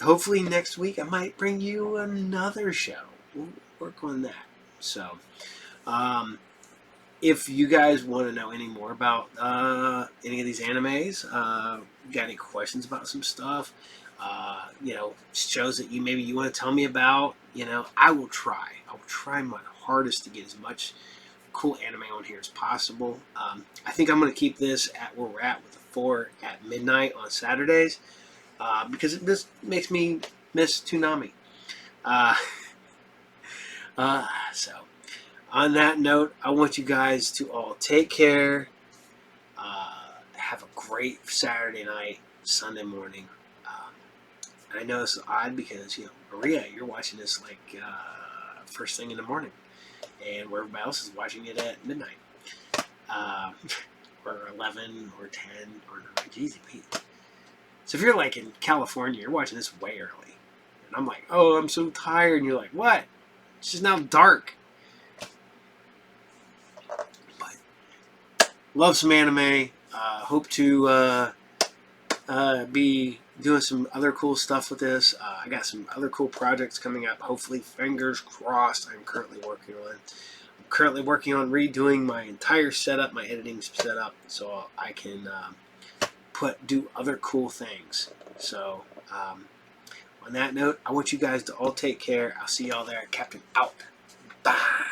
Hopefully next week I might bring you another show. We'll work on that. So, if you guys want to know any more about any of these animes, got any questions about some stuff, shows that maybe you want to tell me about, I will try. I will try my hardest to get as much cool anime on here as possible. I think I'm going to keep this at where we're at with the 4 at midnight on Saturdays, because this makes me miss Toonami. So, on that note, I want you guys to all take care. Have a great Saturday night, Sunday morning. I know it's odd because, Maria, you're watching this like first thing in the morning. And where everybody else is watching it at midnight. Or 11 or 10 or 9. Jeez, Pete. So if you're like in California, you're watching this way early. And I'm like, oh, I'm so tired. And you're like, what? It's just now dark. But love some anime. Hope to be doing some other cool stuff with this. I got some other cool projects coming up. Hopefully, fingers crossed, I'm currently working on redoing my entire setup, my editing setup, so I can do other cool things. So, on that note, I want you guys to all take care. I'll see y'all there. Captain out. Bye.